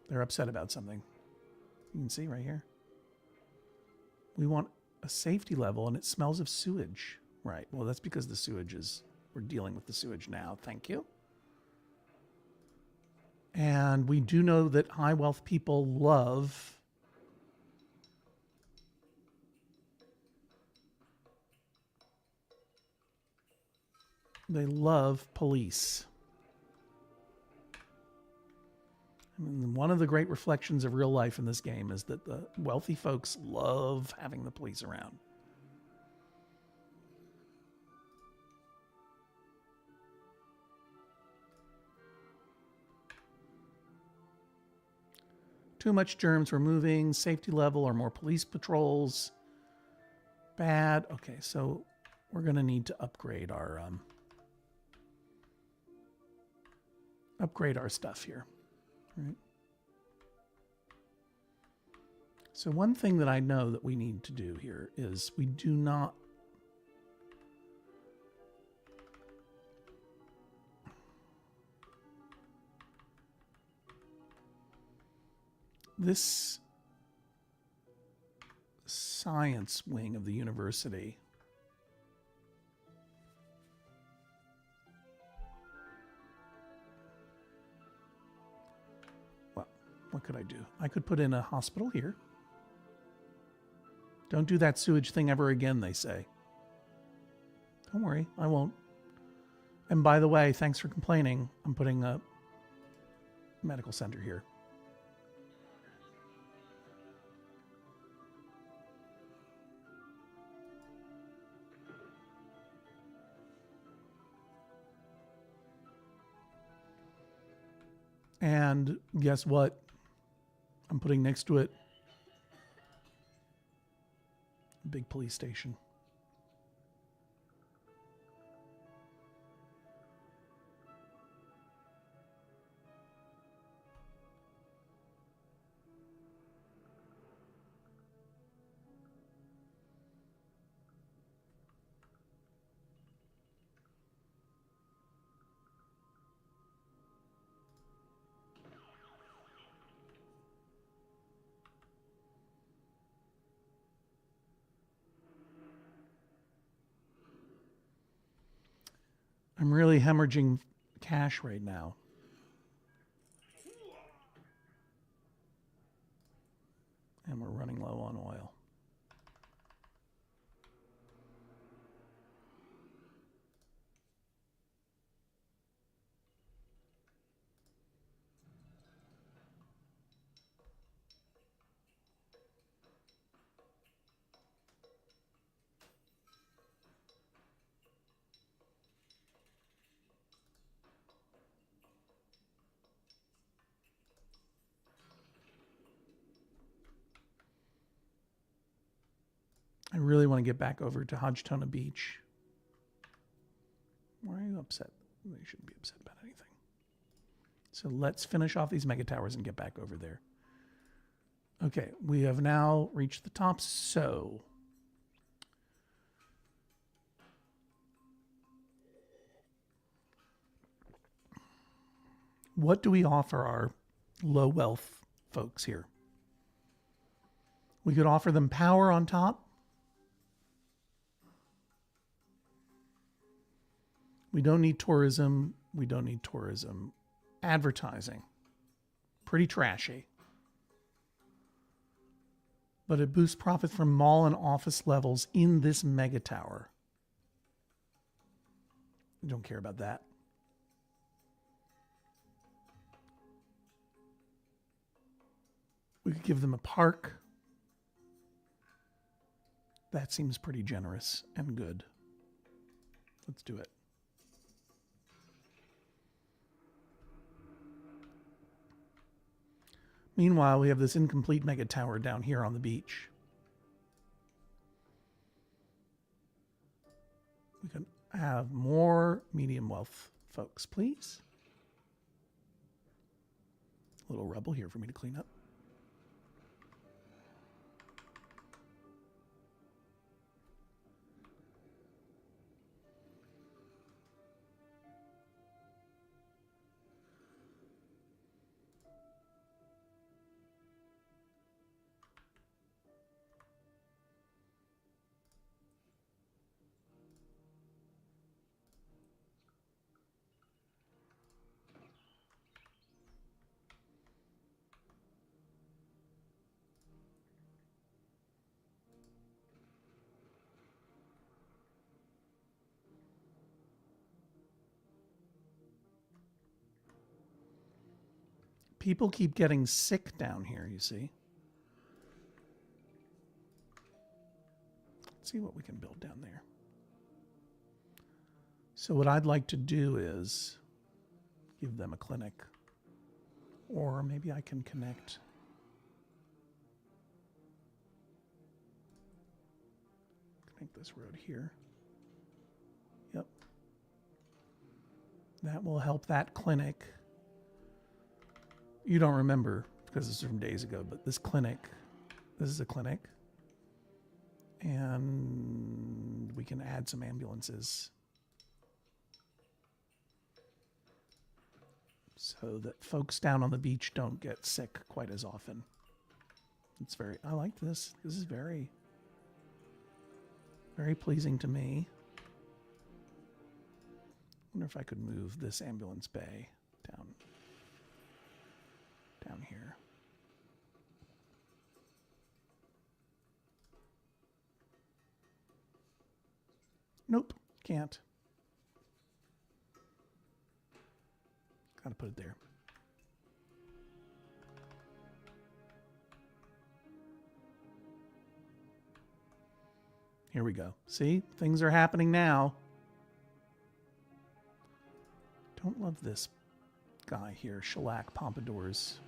They're upset about something. You can see right here. We want a safety level and it smells of sewage. Right. Well, that's because the sewage is, we're dealing with the sewage now. Thank you. And we do know that high wealth people love police. And one of the great reflections of real life in this game is that the wealthy folks love having the police around. Too much germs removing, safety level or more police patrols. Bad. Okay, so we're going to need to upgrade our stuff here. Right. So one thing that I know that we need to do here is we do not this science wing of the university what could I do? I could put in a hospital here. Don't do that sewage thing ever again, they say. Don't worry, I won't. And by the way, thanks for complaining. I'm putting a medical center here. And guess what? I'm putting next to it a big police station. I'm really hemorrhaging cash right now. And we're running low on oil. I really want to get back over to Hodgtona Beach. Why are you upset? You shouldn't be upset about anything. So let's finish off these mega towers and get back over there. Okay, we have now reached the top. So what do we offer our low wealth folks here? We could offer them power on top. We don't need tourism. We don't need tourism. Advertising. Pretty trashy. But it boosts profit from mall and office levels in this mega tower. I don't care about that. We could give them a park. That seems pretty generous and good. Let's do it. Meanwhile, we have this incomplete mega tower down here on the beach. We can have more medium wealth folks, please. A little rubble here for me to clean up. People keep getting sick down here, you see. Let's see what we can build down there. So what I'd like to do is give them a clinic. Or maybe I can connect. Connect this road here. Yep. That will help that clinic. You don't remember because this is from days ago, but this clinic, this is a clinic. And we can add some ambulances so that folks down on the beach don't get sick quite as often. It's very, I like this. This is very, very pleasing to me. I wonder if I could move this ambulance bay down here. Nope, can't. Gotta put it there. Here we go. See, things are happening now. Don't love this guy here, shellac pompadours.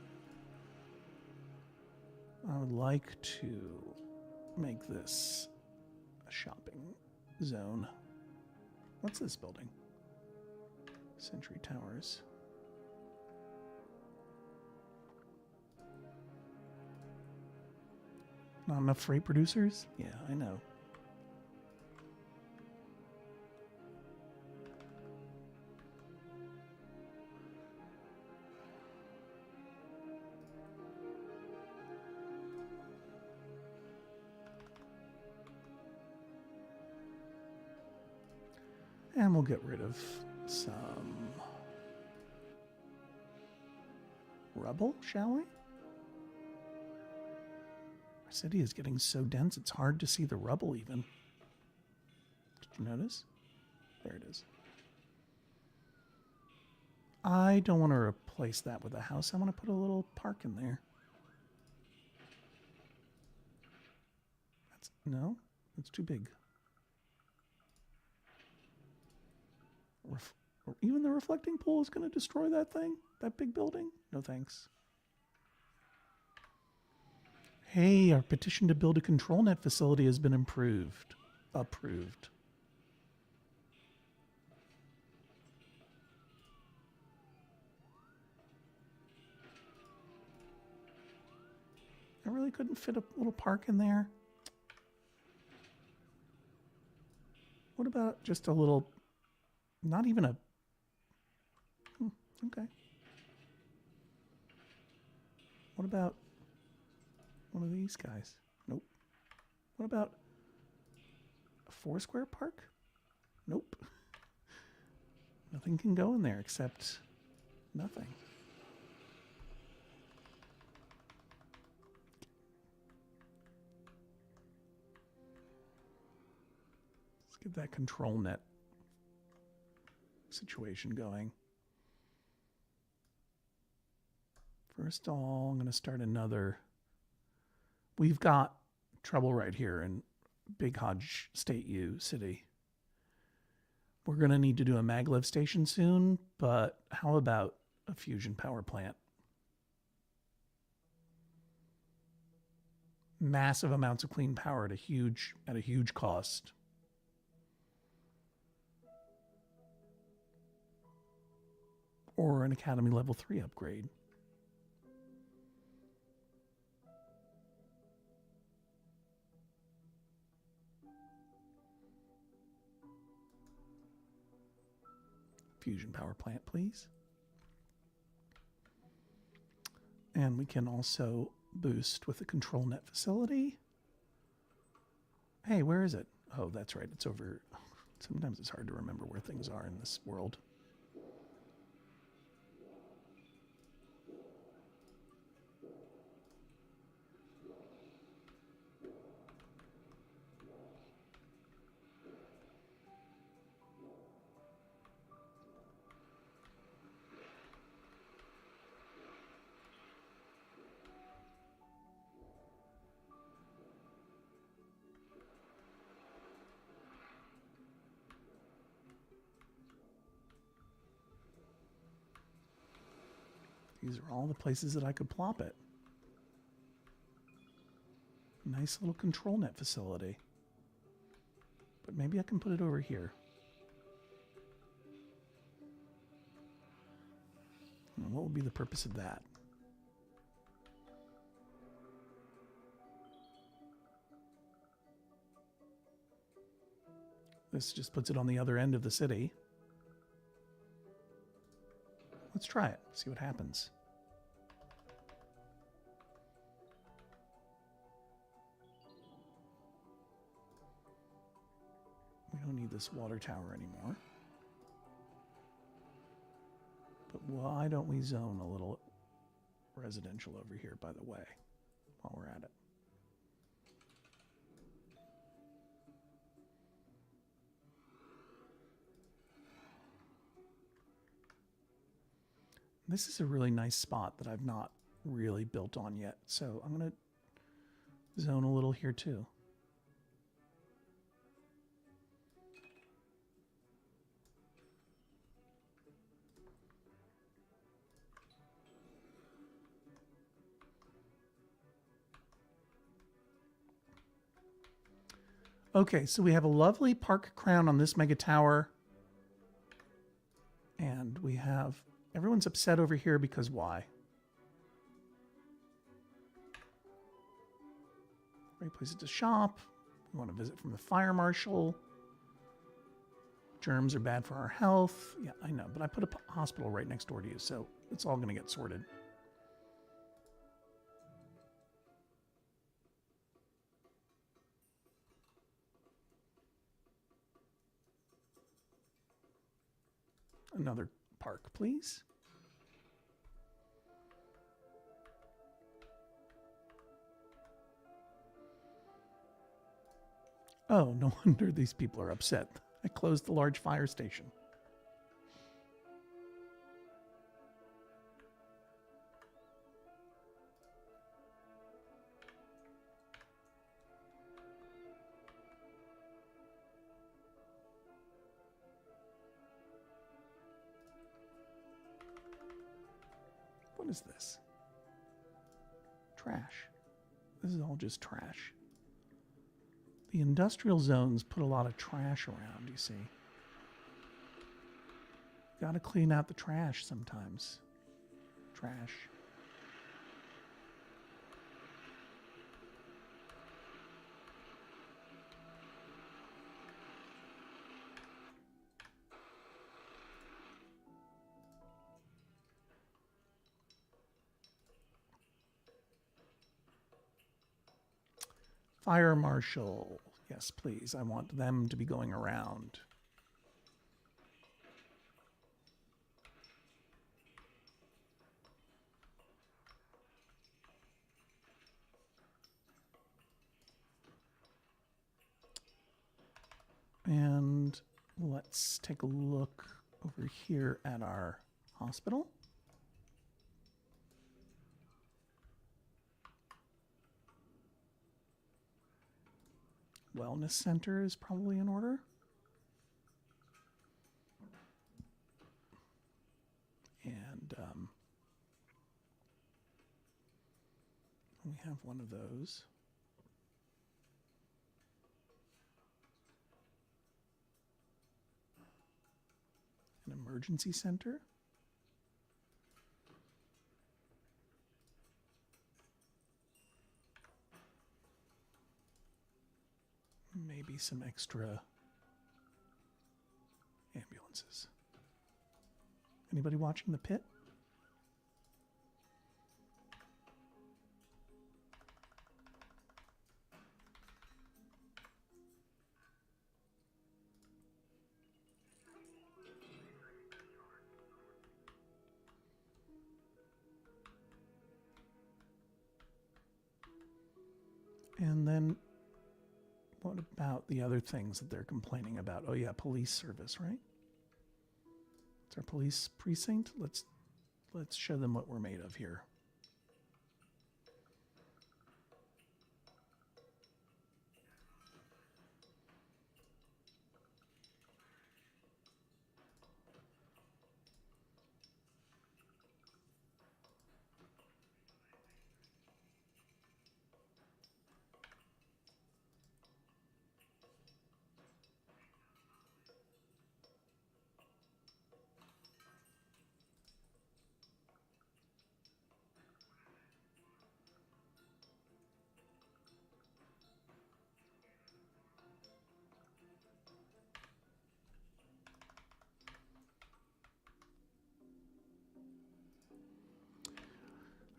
I would like to make this a shopping zone. What's this building? Century Towers. Not enough freight producers? Yeah, I know. And we'll get rid of some rubble, shall we? Our city is getting so dense it's hard to see the rubble even. Did you notice? There it is. I don't want to replace that with a house. I want to put a little park in there. No, it's too big. Even the reflecting pool is going to destroy that thing? That big building? No thanks. Hey, our petition to build a control net facility has been approved. I really couldn't fit a little park in there. What about just a little, not even a, okay. What about one of these guys? Nope. What about a 4-square park? Nope. Nothing can go in there except nothing. Let's get that control net situation going. First of all, I'm going to start another. We've got trouble right here in Big Hodge State U City. We're going to need to do a maglev station soon, but how about a fusion power plant? Massive amounts of clean power at a huge cost. Or an Academy Level 3 upgrade. Fusion power plant, please. And we can also boost with the control net facility. Hey, where is it? Oh, that's right. It's over. Sometimes it's hard to remember where things are in this world. These are all the places that I could plop it. Nice little control net facility. But maybe I can put it over here. And what would be the purpose of that? This just puts it on the other end of the city. Let's try it, see what happens. We don't need this water tower anymore. But why don't we zone a little residential over here, by the way, while we're at it? This is a really nice spot that I've not really built on yet, so I'm going to zone a little here too. Okay, so we have a lovely park crown on this mega tower. And we have... Everyone's upset over here because why? Great places to shop. We want to visit from the fire marshal. Germs are bad for our health. Yeah, I know, but I put a hospital right next door to you, so it's all going to get sorted. Another park, please. Oh, no wonder these people are upset. I closed the large fire station. What is this? Trash. This is all just trash. The industrial zones put a lot of trash around, you see. Got to clean out the trash sometimes. Trash. Fire marshal. Yes, please. I want them to be going around. And let's take a look over here at our hospital. Wellness center is probably in order. And we have one of those. An emergency center. Maybe some extra ambulances. Anybody watching the pit? And then what about the other things that they're complaining about? Oh yeah, police service, right? It's our police precinct. Let's show them what we're made of here.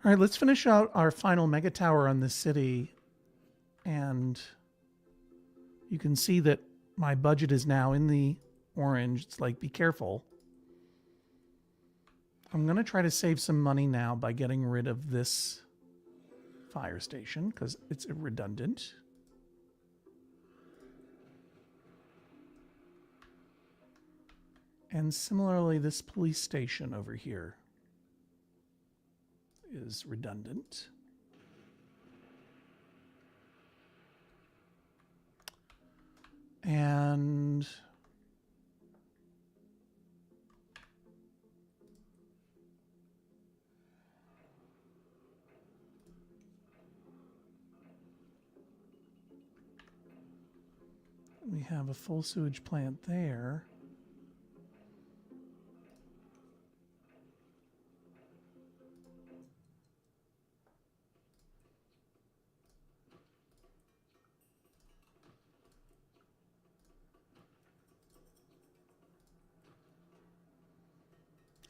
All right, let's finish out our final mega tower on this city. And you can see that my budget is now in the orange. It's like, be careful. I'm going to try to save some money now by getting rid of this fire station because it's redundant. And similarly, this police station over here is redundant. And we have a full sewage plant there.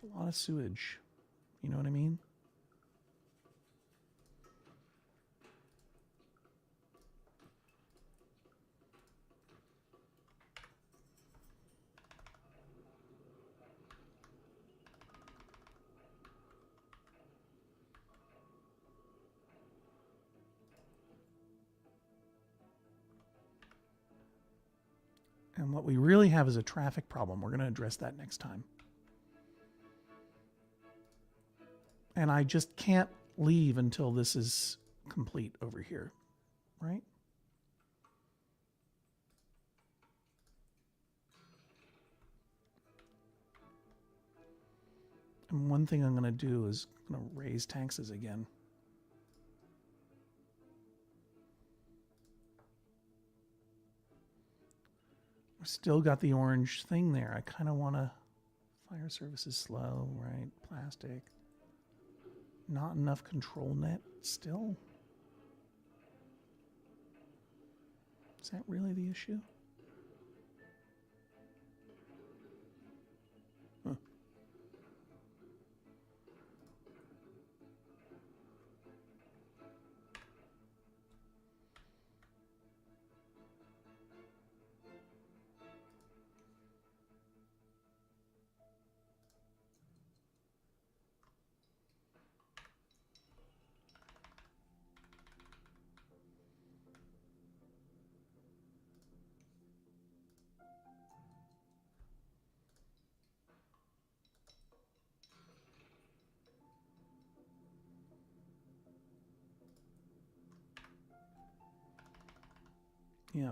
A lot of sewage. You know what I mean? And what we really have is a traffic problem. We're going to address that next time. And I just can't leave until this is complete over here, right? And one thing I'm going to do is going to raise taxes again. I've still got the orange thing there. I kind of want to... Fire service is slow, right? Plastic. Not enough control net still. Is that really the issue? Huh. Yeah.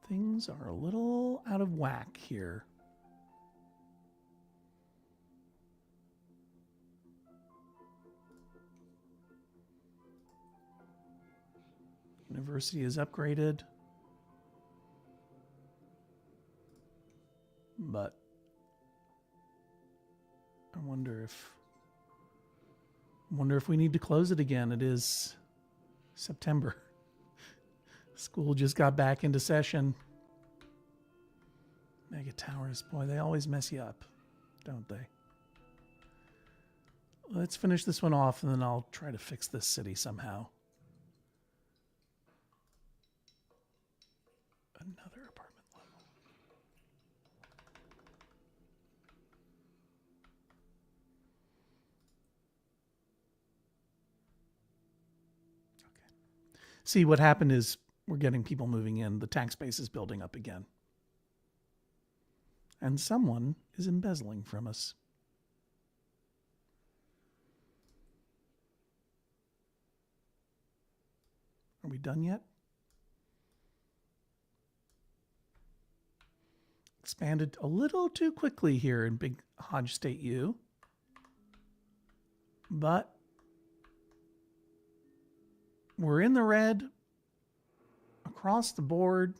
Things are a little out of whack here. University is upgraded. But I wonder if we need to close it again. It is September. School just got back into session. Mega towers, boy, they always mess you up, don't they? Let's finish this one off and then I'll try to fix this city somehow. Another apartment level. Okay. See, what happened is we're getting people moving in. The tax base is building up again. And someone is embezzling from us. Are we done yet? Expanded a little too quickly here in Big Hodge State U. But we're in the red across the board.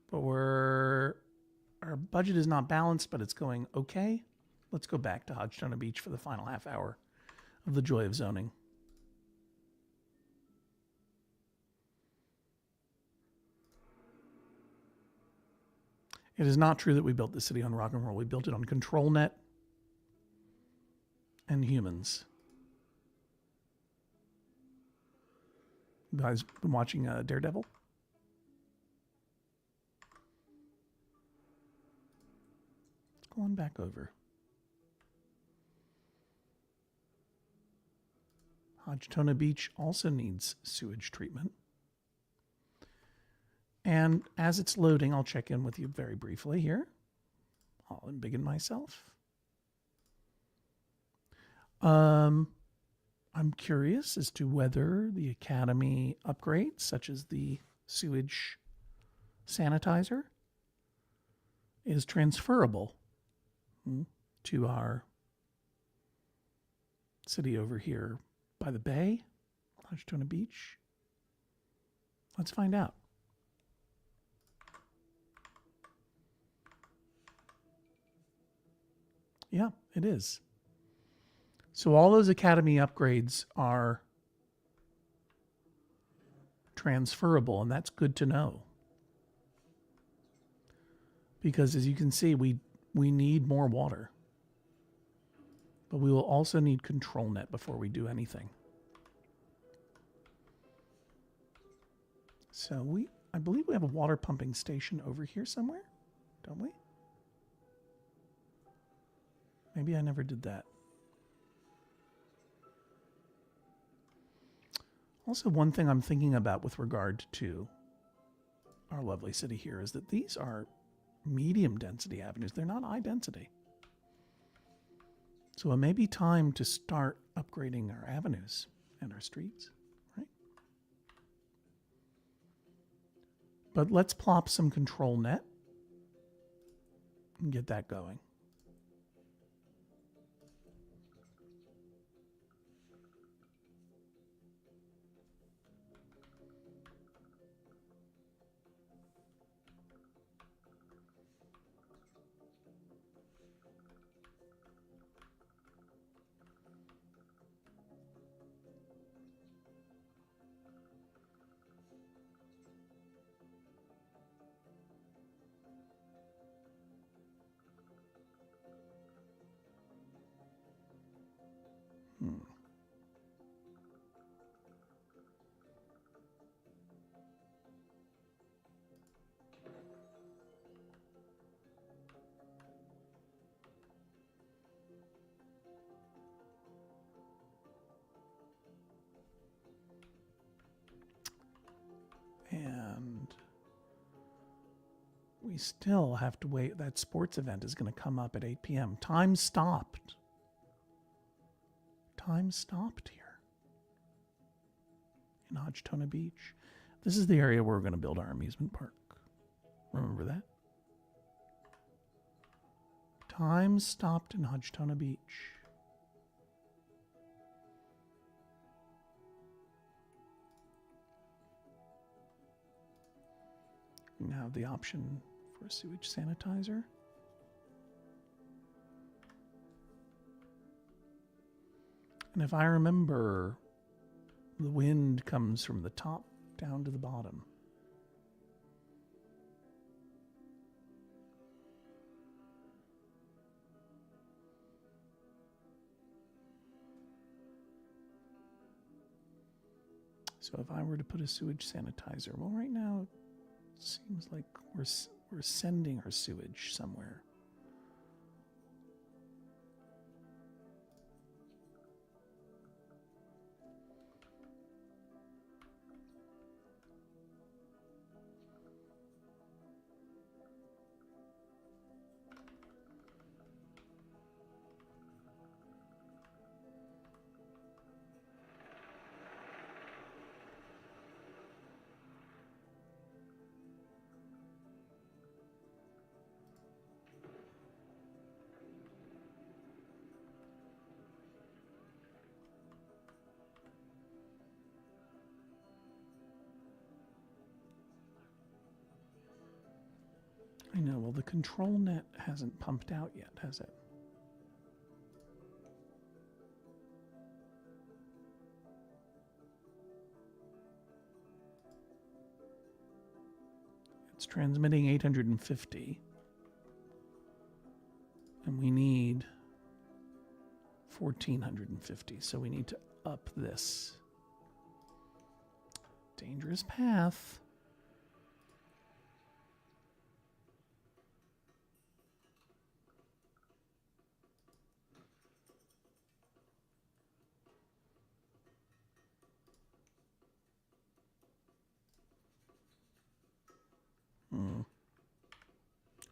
But our budget is not balanced, but it's going okay. Let's go back to Hodgdon Beach for the final half hour of the joy of zoning. It is not true that we built the city on rock and roll. We built it on control net and humans. You guys been watching Daredevil? Let's go on back over. Hodgtona Beach also needs sewage treatment. And as it's loading, I'll check in with you very briefly here. I'll embiggen myself. I'm curious as to whether the Academy upgrades, such as the sewage sanitizer, is transferable to our city over here by the bay, Hodgtona Beach. Let's find out. Yeah, it is. So all those Academy upgrades are transferable, and that's good to know. Because as you can see, we need more water. But we will also need control net before we do anything. So I believe we have a water pumping station over here somewhere, don't we? Maybe I never did that. Also, one thing I'm thinking about with regard to our lovely city here is that these are medium density avenues. They're not high density. So it may be time to start upgrading our avenues and our streets, right? But let's plop some control net and get that going. And we still have to wait. That sports event is going to come up at 8 p.m. Time stopped. Time stopped here in Hodgtona Beach. This is the area where we're going to build our amusement park. Remember that? Time stopped in Hodgtona Beach. We now have the option for a sewage sanitizer. And if I remember, the wind comes from the top down to the bottom. So if I were to put a sewage sanitizer, well, right now it seems like we're sending our sewage somewhere. I know, well, the control net hasn't pumped out yet, has it? It's transmitting 850. And we need 1,450. So we need to up this. Dangerous path.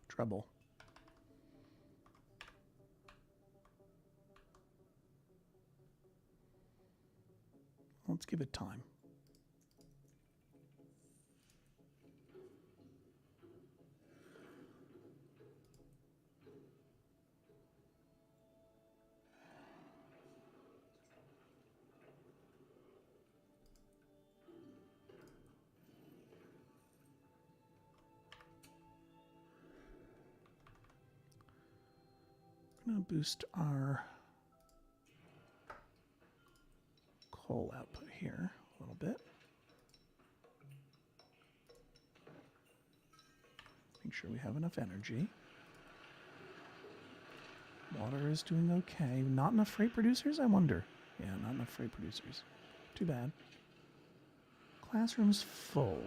Trouble. Let's give it time. I'm going to boost our coal output here a little bit. Make sure we have enough energy. Water is doing okay. Not enough freight producers, I wonder. Yeah, not enough freight producers. Too bad. Classroom's full.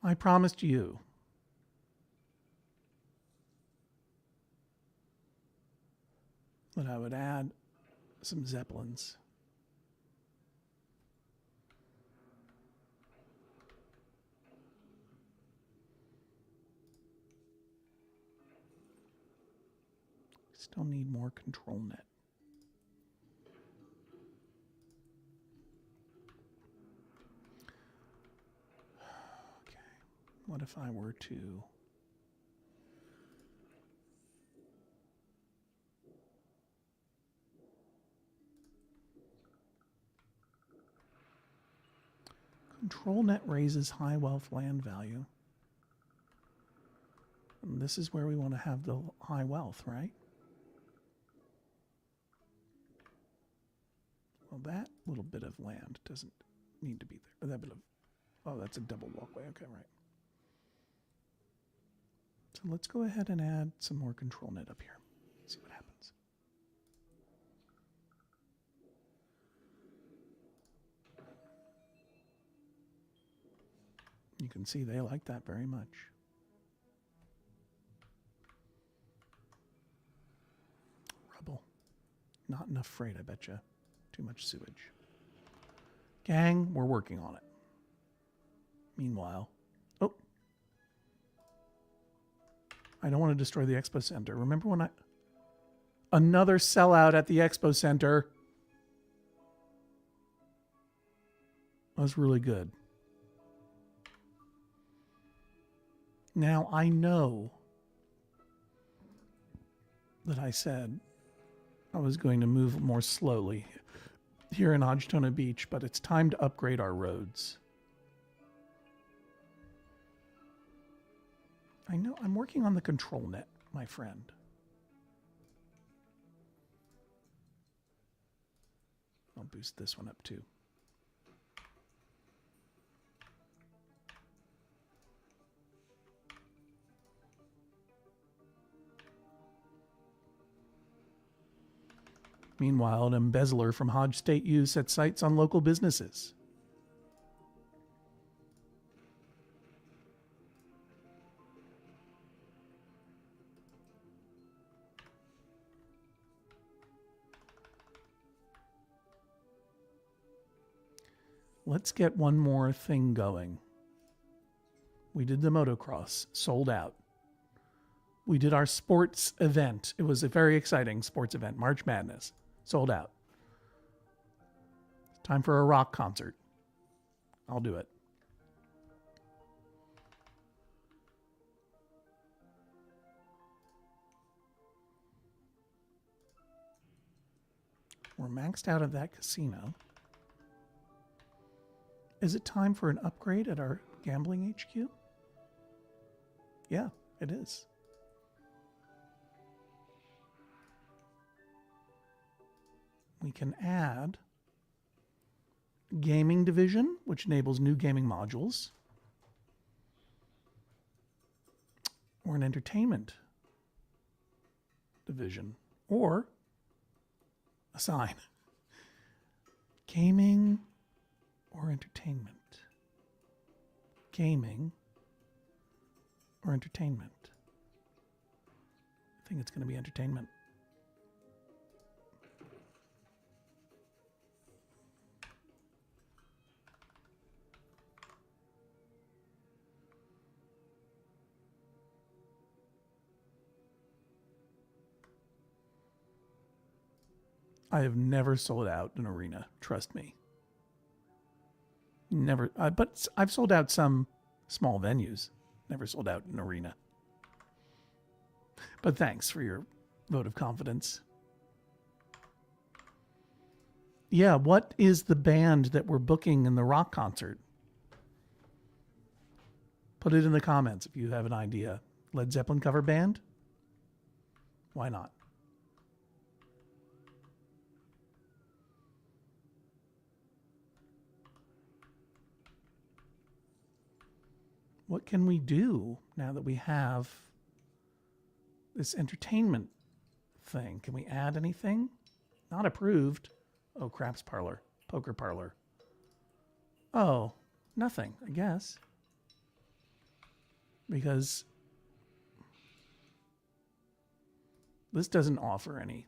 I promised you that I would add some Zeppelins. Still need more control net. Okay. What if I were to control net raises high wealth land value? And this is where we want to have the high wealth, right? Well, that little bit of land doesn't need to be there. That bit of, oh, that's a double walkway. Okay, right. So let's go ahead and add some more control net up here. See what happens. You can see they like that very much. Rubble. Not enough freight, I bet you. Too much sewage. Gang, we're working on it. Meanwhile, oh, I don't want to destroy the Expo Center. Remember when another sellout at the Expo Center? That was really good. Now I know that I said I was going to move more slowly here in Hodgtona Beach, but it's time to upgrade our roads. I know I'm working on the control net, my friend. I'll boost this one up too. Meanwhile, an embezzler from Hodge State U sets sights on local businesses. Let's get one more thing going. We did the motocross, sold out. We did our sports event. It was a very exciting sports event, March Madness. Sold out. Time for a rock concert. I'll do it. We're maxed out at that casino. Is it time for an upgrade at our gambling HQ? Yeah, it is. We can add gaming division, which enables new gaming modules, or an entertainment division, or assign gaming or entertainment. Gaming or entertainment. I think it's going to be entertainment. I have never sold out an arena. Trust me. Never. But I've sold out some small venues. Never sold out an arena. But thanks for your vote of confidence. Yeah, what is the band that we're booking in the rock concert? Put it in the comments if you have an idea. Led Zeppelin cover band? Why not? What can we do now that we have this entertainment thing? Can we add anything? Not approved. Oh, craps parlor, poker parlor. Oh, nothing, I guess. Because this doesn't offer any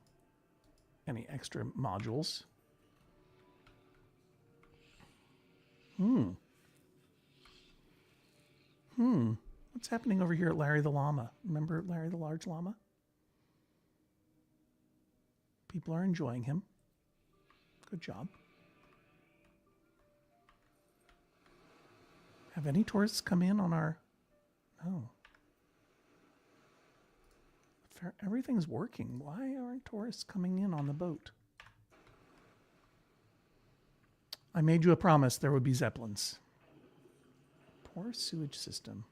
extra modules. What's happening over here at Larry the Llama? Remember Larry the Large Llama? People are enjoying him. Good job. Have any tourists come in on our... No. Everything's working. Why aren't tourists coming in on the boat? I made you a promise there would be Zeppelins. Poor sewage system.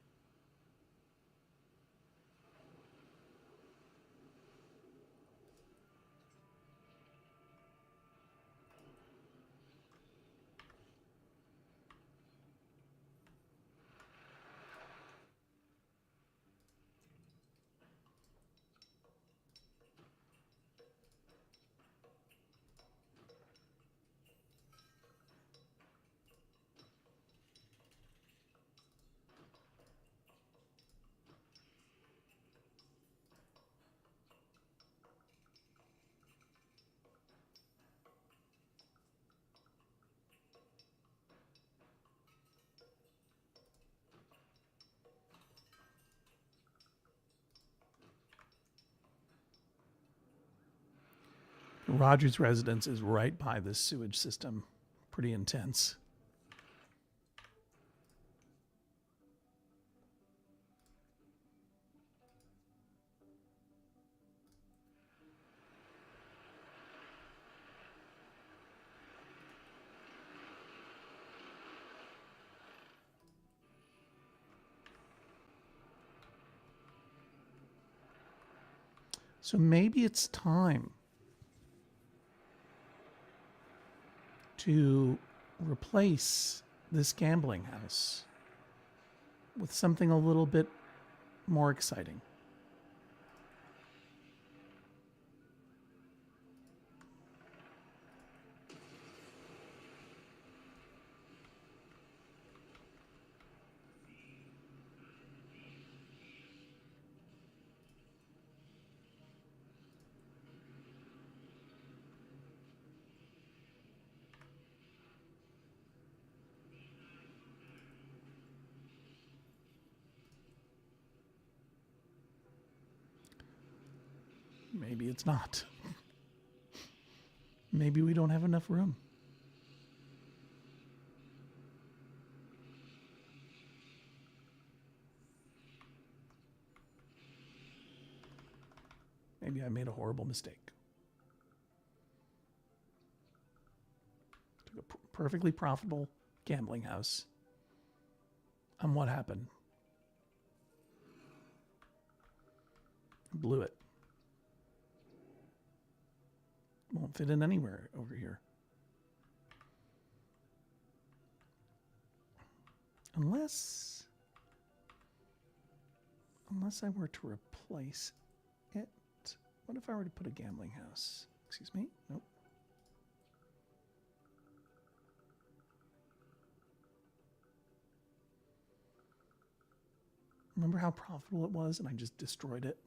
Roger's residence is right by this sewage system. Pretty intense. So maybe it's time to replace this gambling house with something a little bit more exciting. Maybe it's not. Maybe we don't have enough room. Maybe I made a horrible mistake. Took a perfectly profitable gambling house. And what happened? Blew it. Won't fit in anywhere over here. Unless I were to replace it. What if I were to put a gambling house? Excuse me? Nope. Remember how profitable it was and I just destroyed it?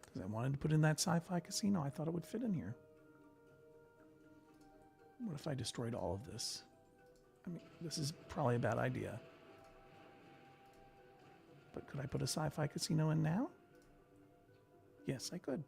Because I wanted to put in that sci-fi casino. I thought it would fit in here. What if I destroyed all of this? I mean, this is probably a bad idea. But could I put a sci-fi casino in now? Yes, I could.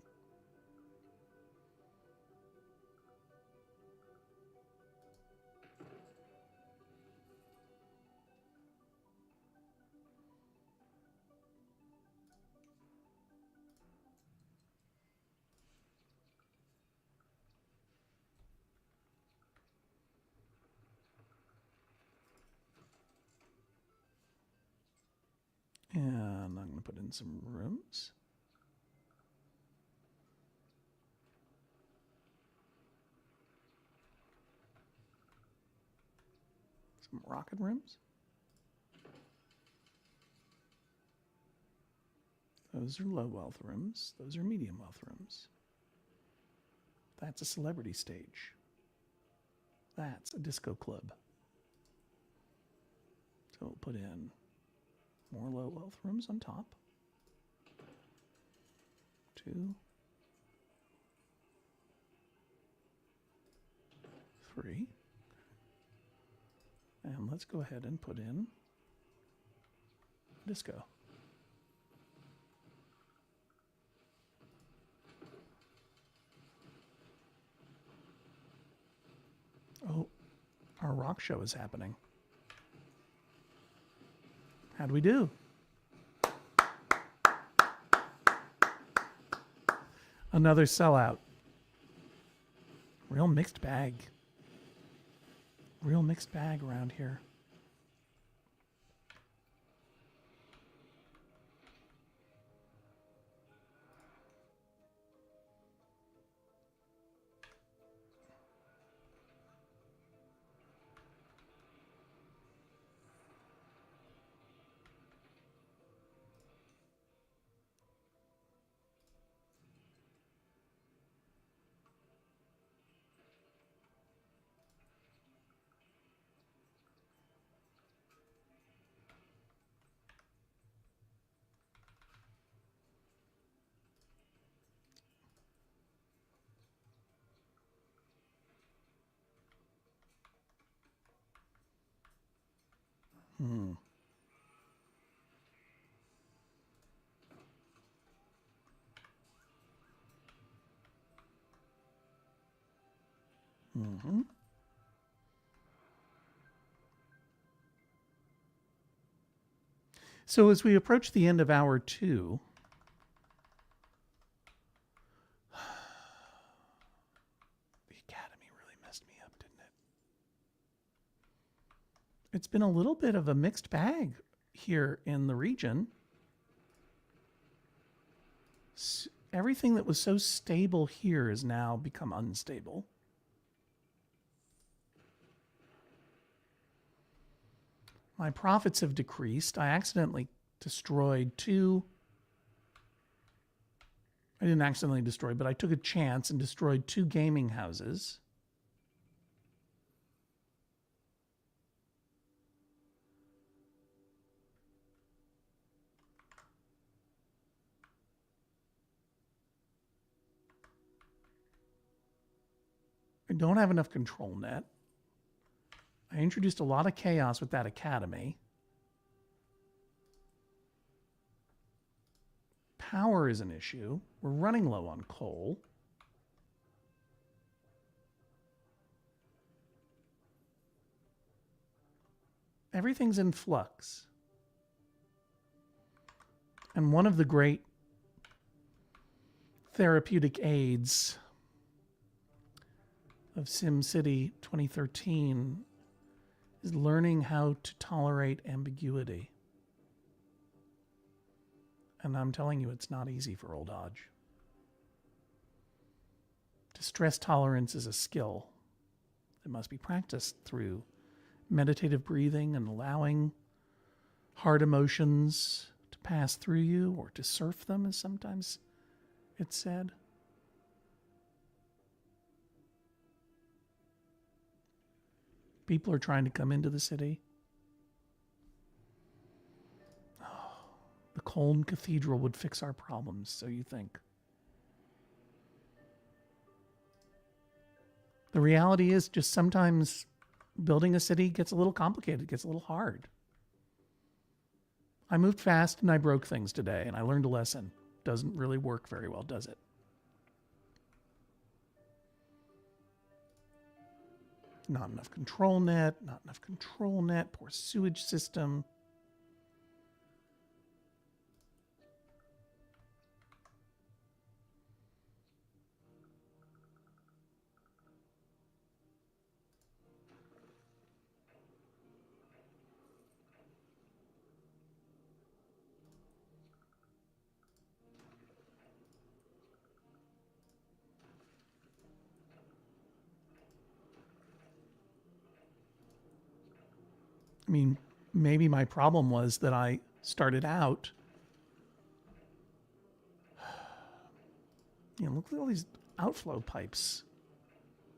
And I'm going to put in some rooms. Some rocket rooms. Those are low wealth rooms. Those are medium wealth rooms. That's a celebrity stage. That's a disco club. So we'll put in more low wealth rooms on top. 2, 3. And let's go ahead and put in disco. Oh, our rock show is happening. How'd we do? Another sellout. Real mixed bag. Real mixed bag around here. Mm-hmm. So as we approach the end of hour 2, the academy really messed me up, didn't it? It's been a little bit of a mixed bag here in the region. Everything that was so stable here has now become unstable. My profits have decreased. I accidentally destroyed 2. I didn't accidentally destroy, but I took a chance and destroyed 2 gaming houses. I don't have enough control net. I introduced a lot of chaos with that academy. Power is an issue. We're running low on coal. everything's in flux. And one of the great therapeutic aids of SimCity 2013 is learning how to tolerate ambiguity. And I'm telling you, it's not easy for old Hodge. Distress tolerance is a skill that must be practiced through meditative breathing and allowing hard emotions to pass through you, or to surf them, as sometimes it's said. People are trying to come into the city. Oh, the cold cathedral would fix our problems, so you think. The reality is just sometimes building a city gets a little complicated, gets a little hard. I moved fast and I broke things today, and I learned a lesson. Doesn't really work very well, does it? Not enough control net, poor sewage system. I mean, maybe my problem was that I started out, look at all these outflow pipes.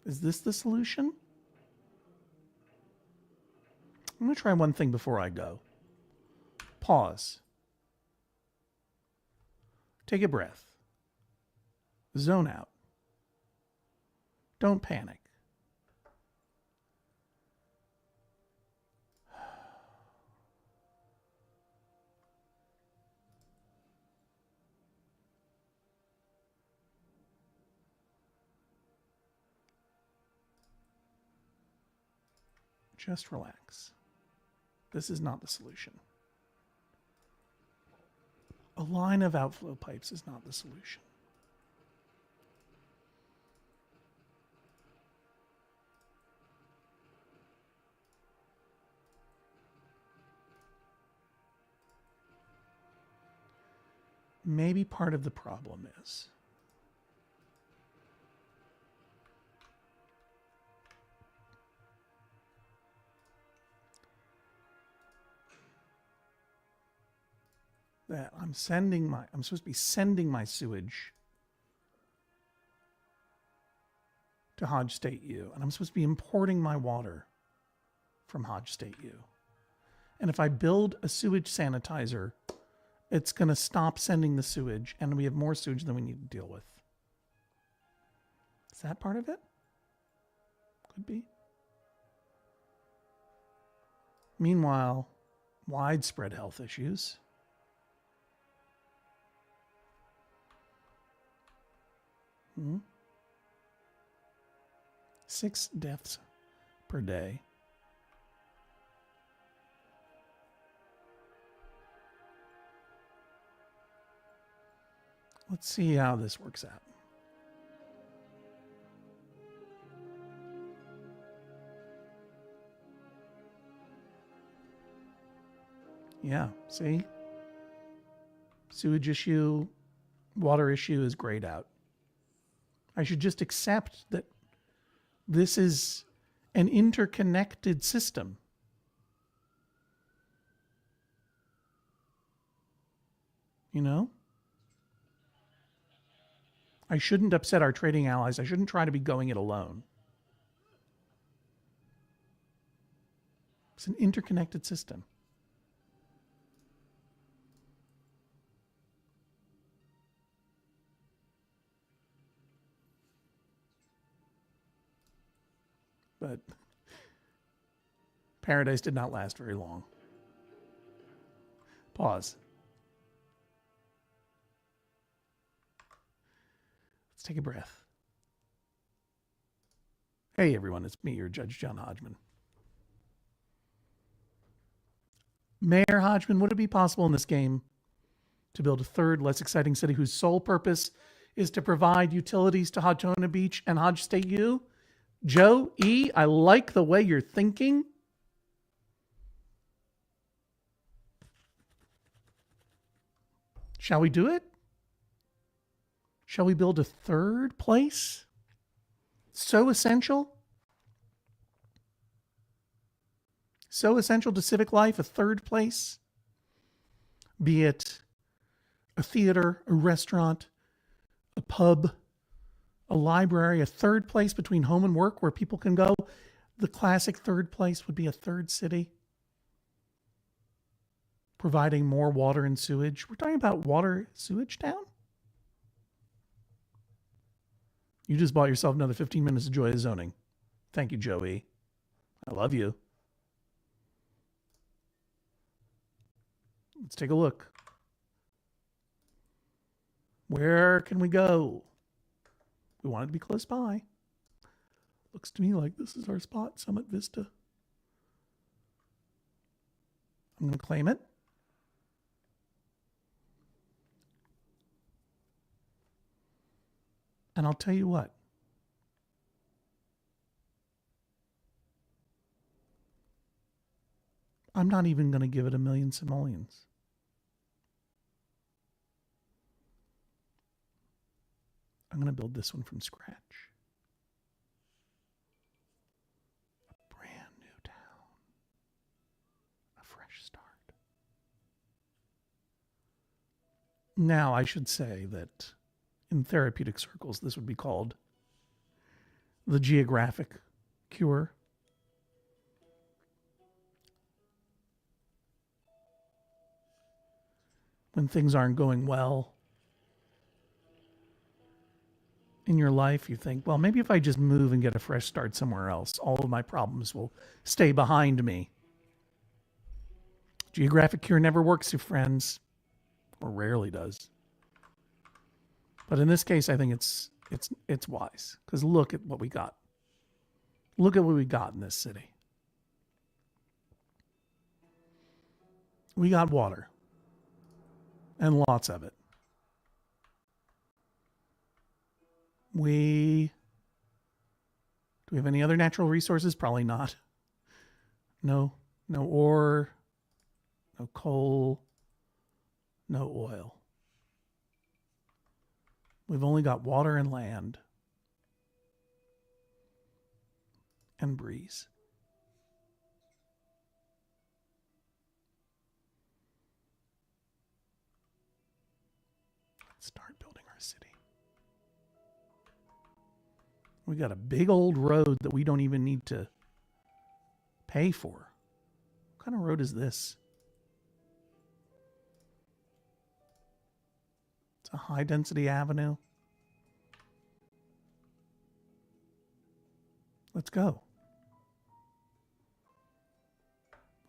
Is this the solution? I'm going to try one thing before I go. Pause. Take a breath. Zone out. Don't panic. Just relax. This is not the solution. A line of outflow pipes is not the solution. Maybe part of the problem is that I'm supposed to be sending my sewage to Hodge State U, and I'm supposed to be importing my water from Hodge State U. And if I build a sewage sanitizer, it's going to stop sending the sewage, and we have more sewage than we need to deal with. Is that part of it? Could be. Meanwhile, widespread health issues. Hmm? 6 deaths per day. Let's see how this works out. Yeah, see? Sewage issue, water issue is grayed out. I should just accept that this is an interconnected system. You know? I shouldn't upset our trading allies. I shouldn't try to be going it alone. It's an interconnected system. But paradise did not last very long. Pause. Let's take a breath. Hey everyone, it's me, your Judge John Hodgman. Mayor Hodgman, would it be possible in this game to build a third, less exciting city whose sole purpose is to provide utilities to Hodgona Beach and Hodge State U? Joe E., I like the way you're thinking. Shall we do it? Shall we build a third place? So essential? So essential to civic life, a third place? Be it a theater, a restaurant, a pub, a library, a third place between home and work where people can go. The classic third place would be a third city, providing more water and sewage. We're talking about water sewage town? You just bought yourself another 15 minutes of joy of zoning. Thank you, Joey. I love you. Let's take a look. Where can we go? We want it to be close by. Looks to me like this is our spot, Summit Vista. I'm going to claim it. And I'll tell you what. I'm not even going to give it a million simoleons. I'm going to build this one from scratch. A brand new town. A fresh start. Now, I should say that in therapeutic circles, this would be called the geographic cure. When things aren't going well in your life, you think, well, maybe if I just move and get a fresh start somewhere else, all of my problems will stay behind me. Geographic cure never works, you friends, or rarely does. But in this case, I think it's wise, because look at what we got. Look at what we got in this city. We got water, and lots of it. Do we have any other natural resources? Probably not. No ore, no coal, no oil. We've only got water and land and breeze. Let's start building our city. We got a big old road that we don't even need to pay for. What kind of road is this? It's a high density avenue. Let's go.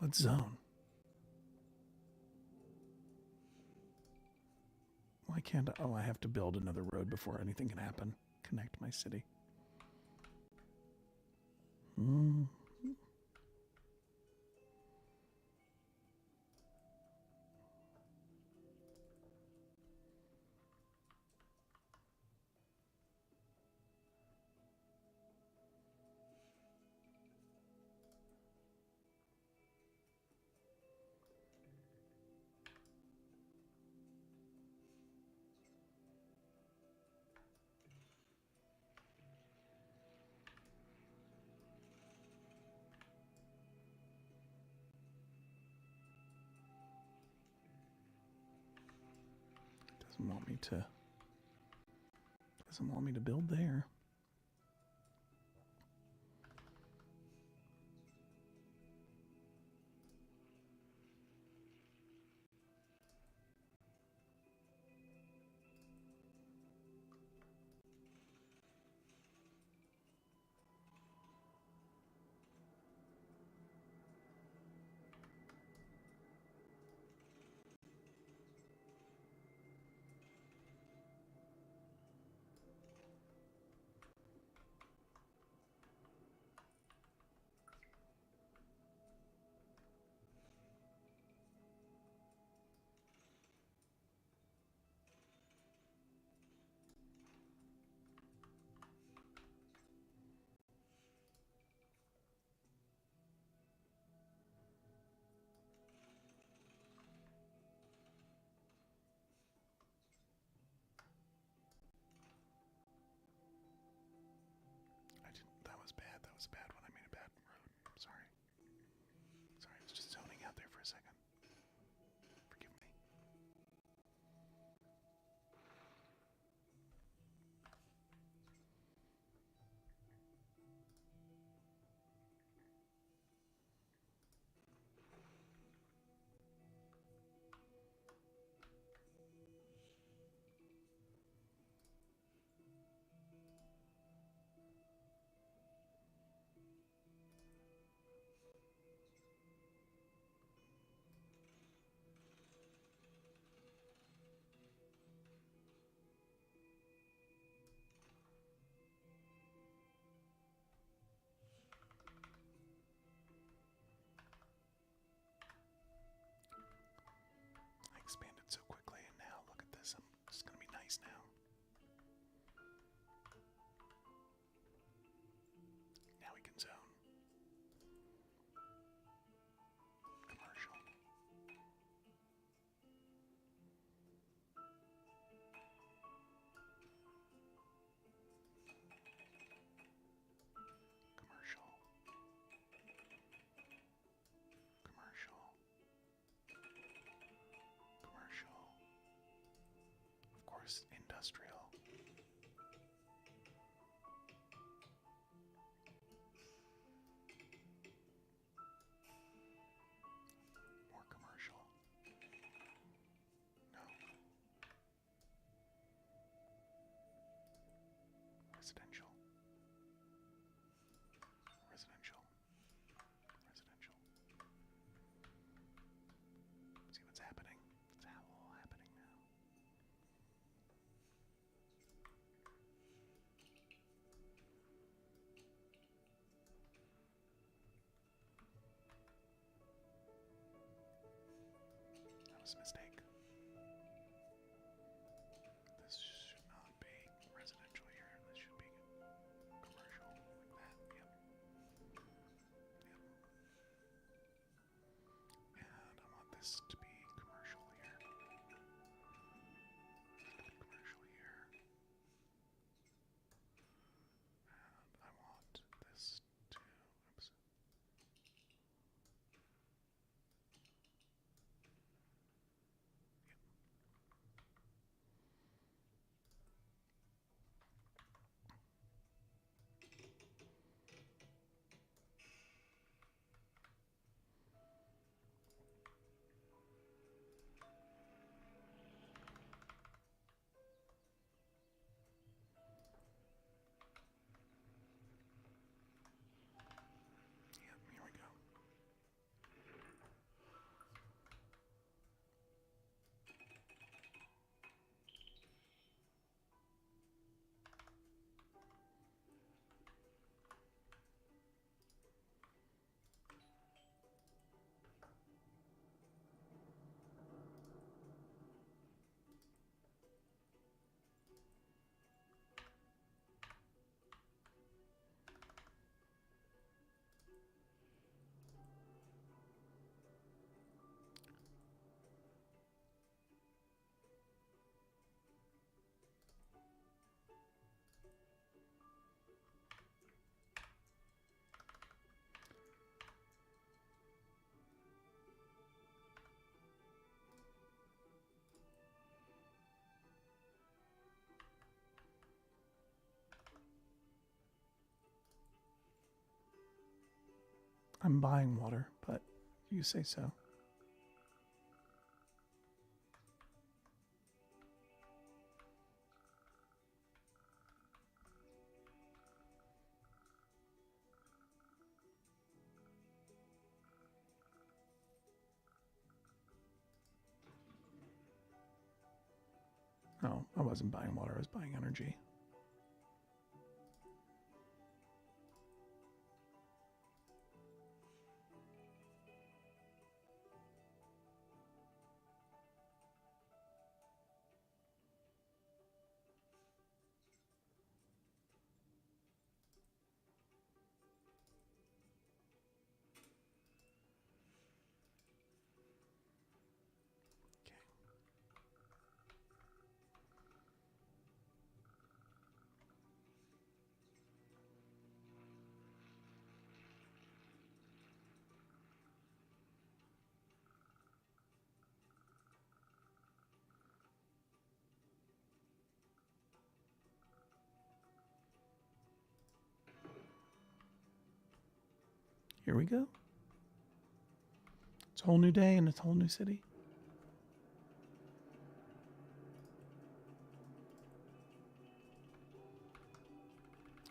Let's zone. Why can't I? Oh, I have to build another road before anything can happen. Connect my city. Doesn't want me to build there. industrial. More commercial. No. Residential. Residential. Residential. See what's happening. It's all happening now. That was a mistake. This should not be residential here. This should be commercial like that. Yep. Yep. And I want this to be commercial here. Commercial here. And I want this to, oops. Yep, here we go. I'm buying water, but you say so. No, I wasn't buying water, I was buying energy. Okay. Here we go. It's a whole new day and it's a whole new city.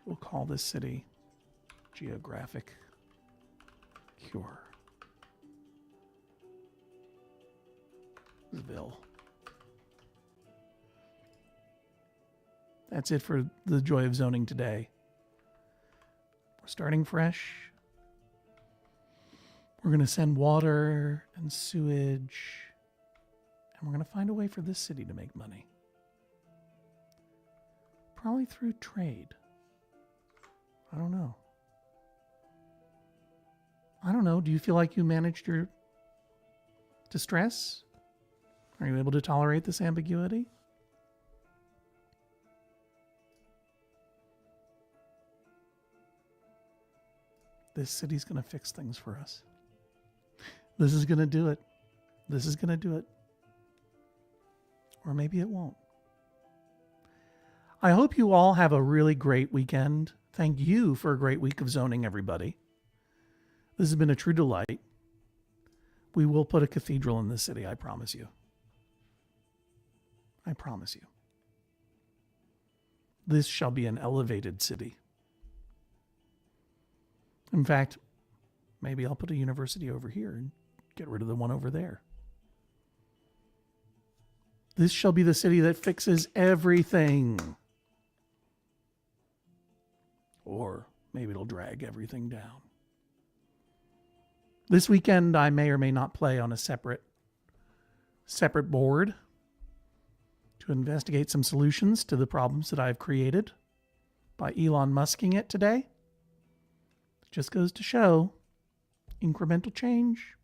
We'll call this city Geographic Cure. Ville. That's it for the joy of zoning today. We're starting fresh. We're going to send water and sewage, and we're going to find a way for this city to make money. Probably through trade. I don't know. Do you feel like you managed your distress? Are you able to tolerate this ambiguity? This city's going to fix things for us. This is going to do it. This is going to do it. Or maybe it won't. I hope you all have a really great weekend. Thank you for a great week of zoning, everybody. This has been a true delight. We will put a cathedral in this city, I promise you. I promise you. This shall be an elevated city. In fact, maybe I'll put a university over here and get rid of the one over there. This shall be the city that fixes everything. Or maybe it'll drag everything down. This weekend, I may or may not play on a separate board to investigate some solutions to the problems that I've created by Elon Musking it today. It just goes to show incremental change,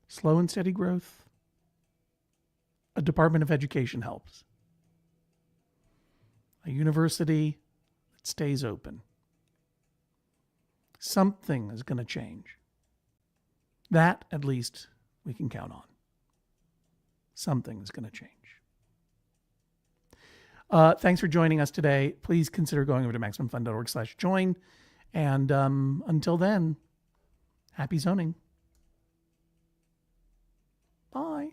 slow and steady growth. A Department of Education helps. A university that stays open. Something is going to change. That, at least, we can count on. Something is going to change. Thanks for joining us today. Please consider going over to MaximumFun.org/join. And until then, happy zoning. Bye.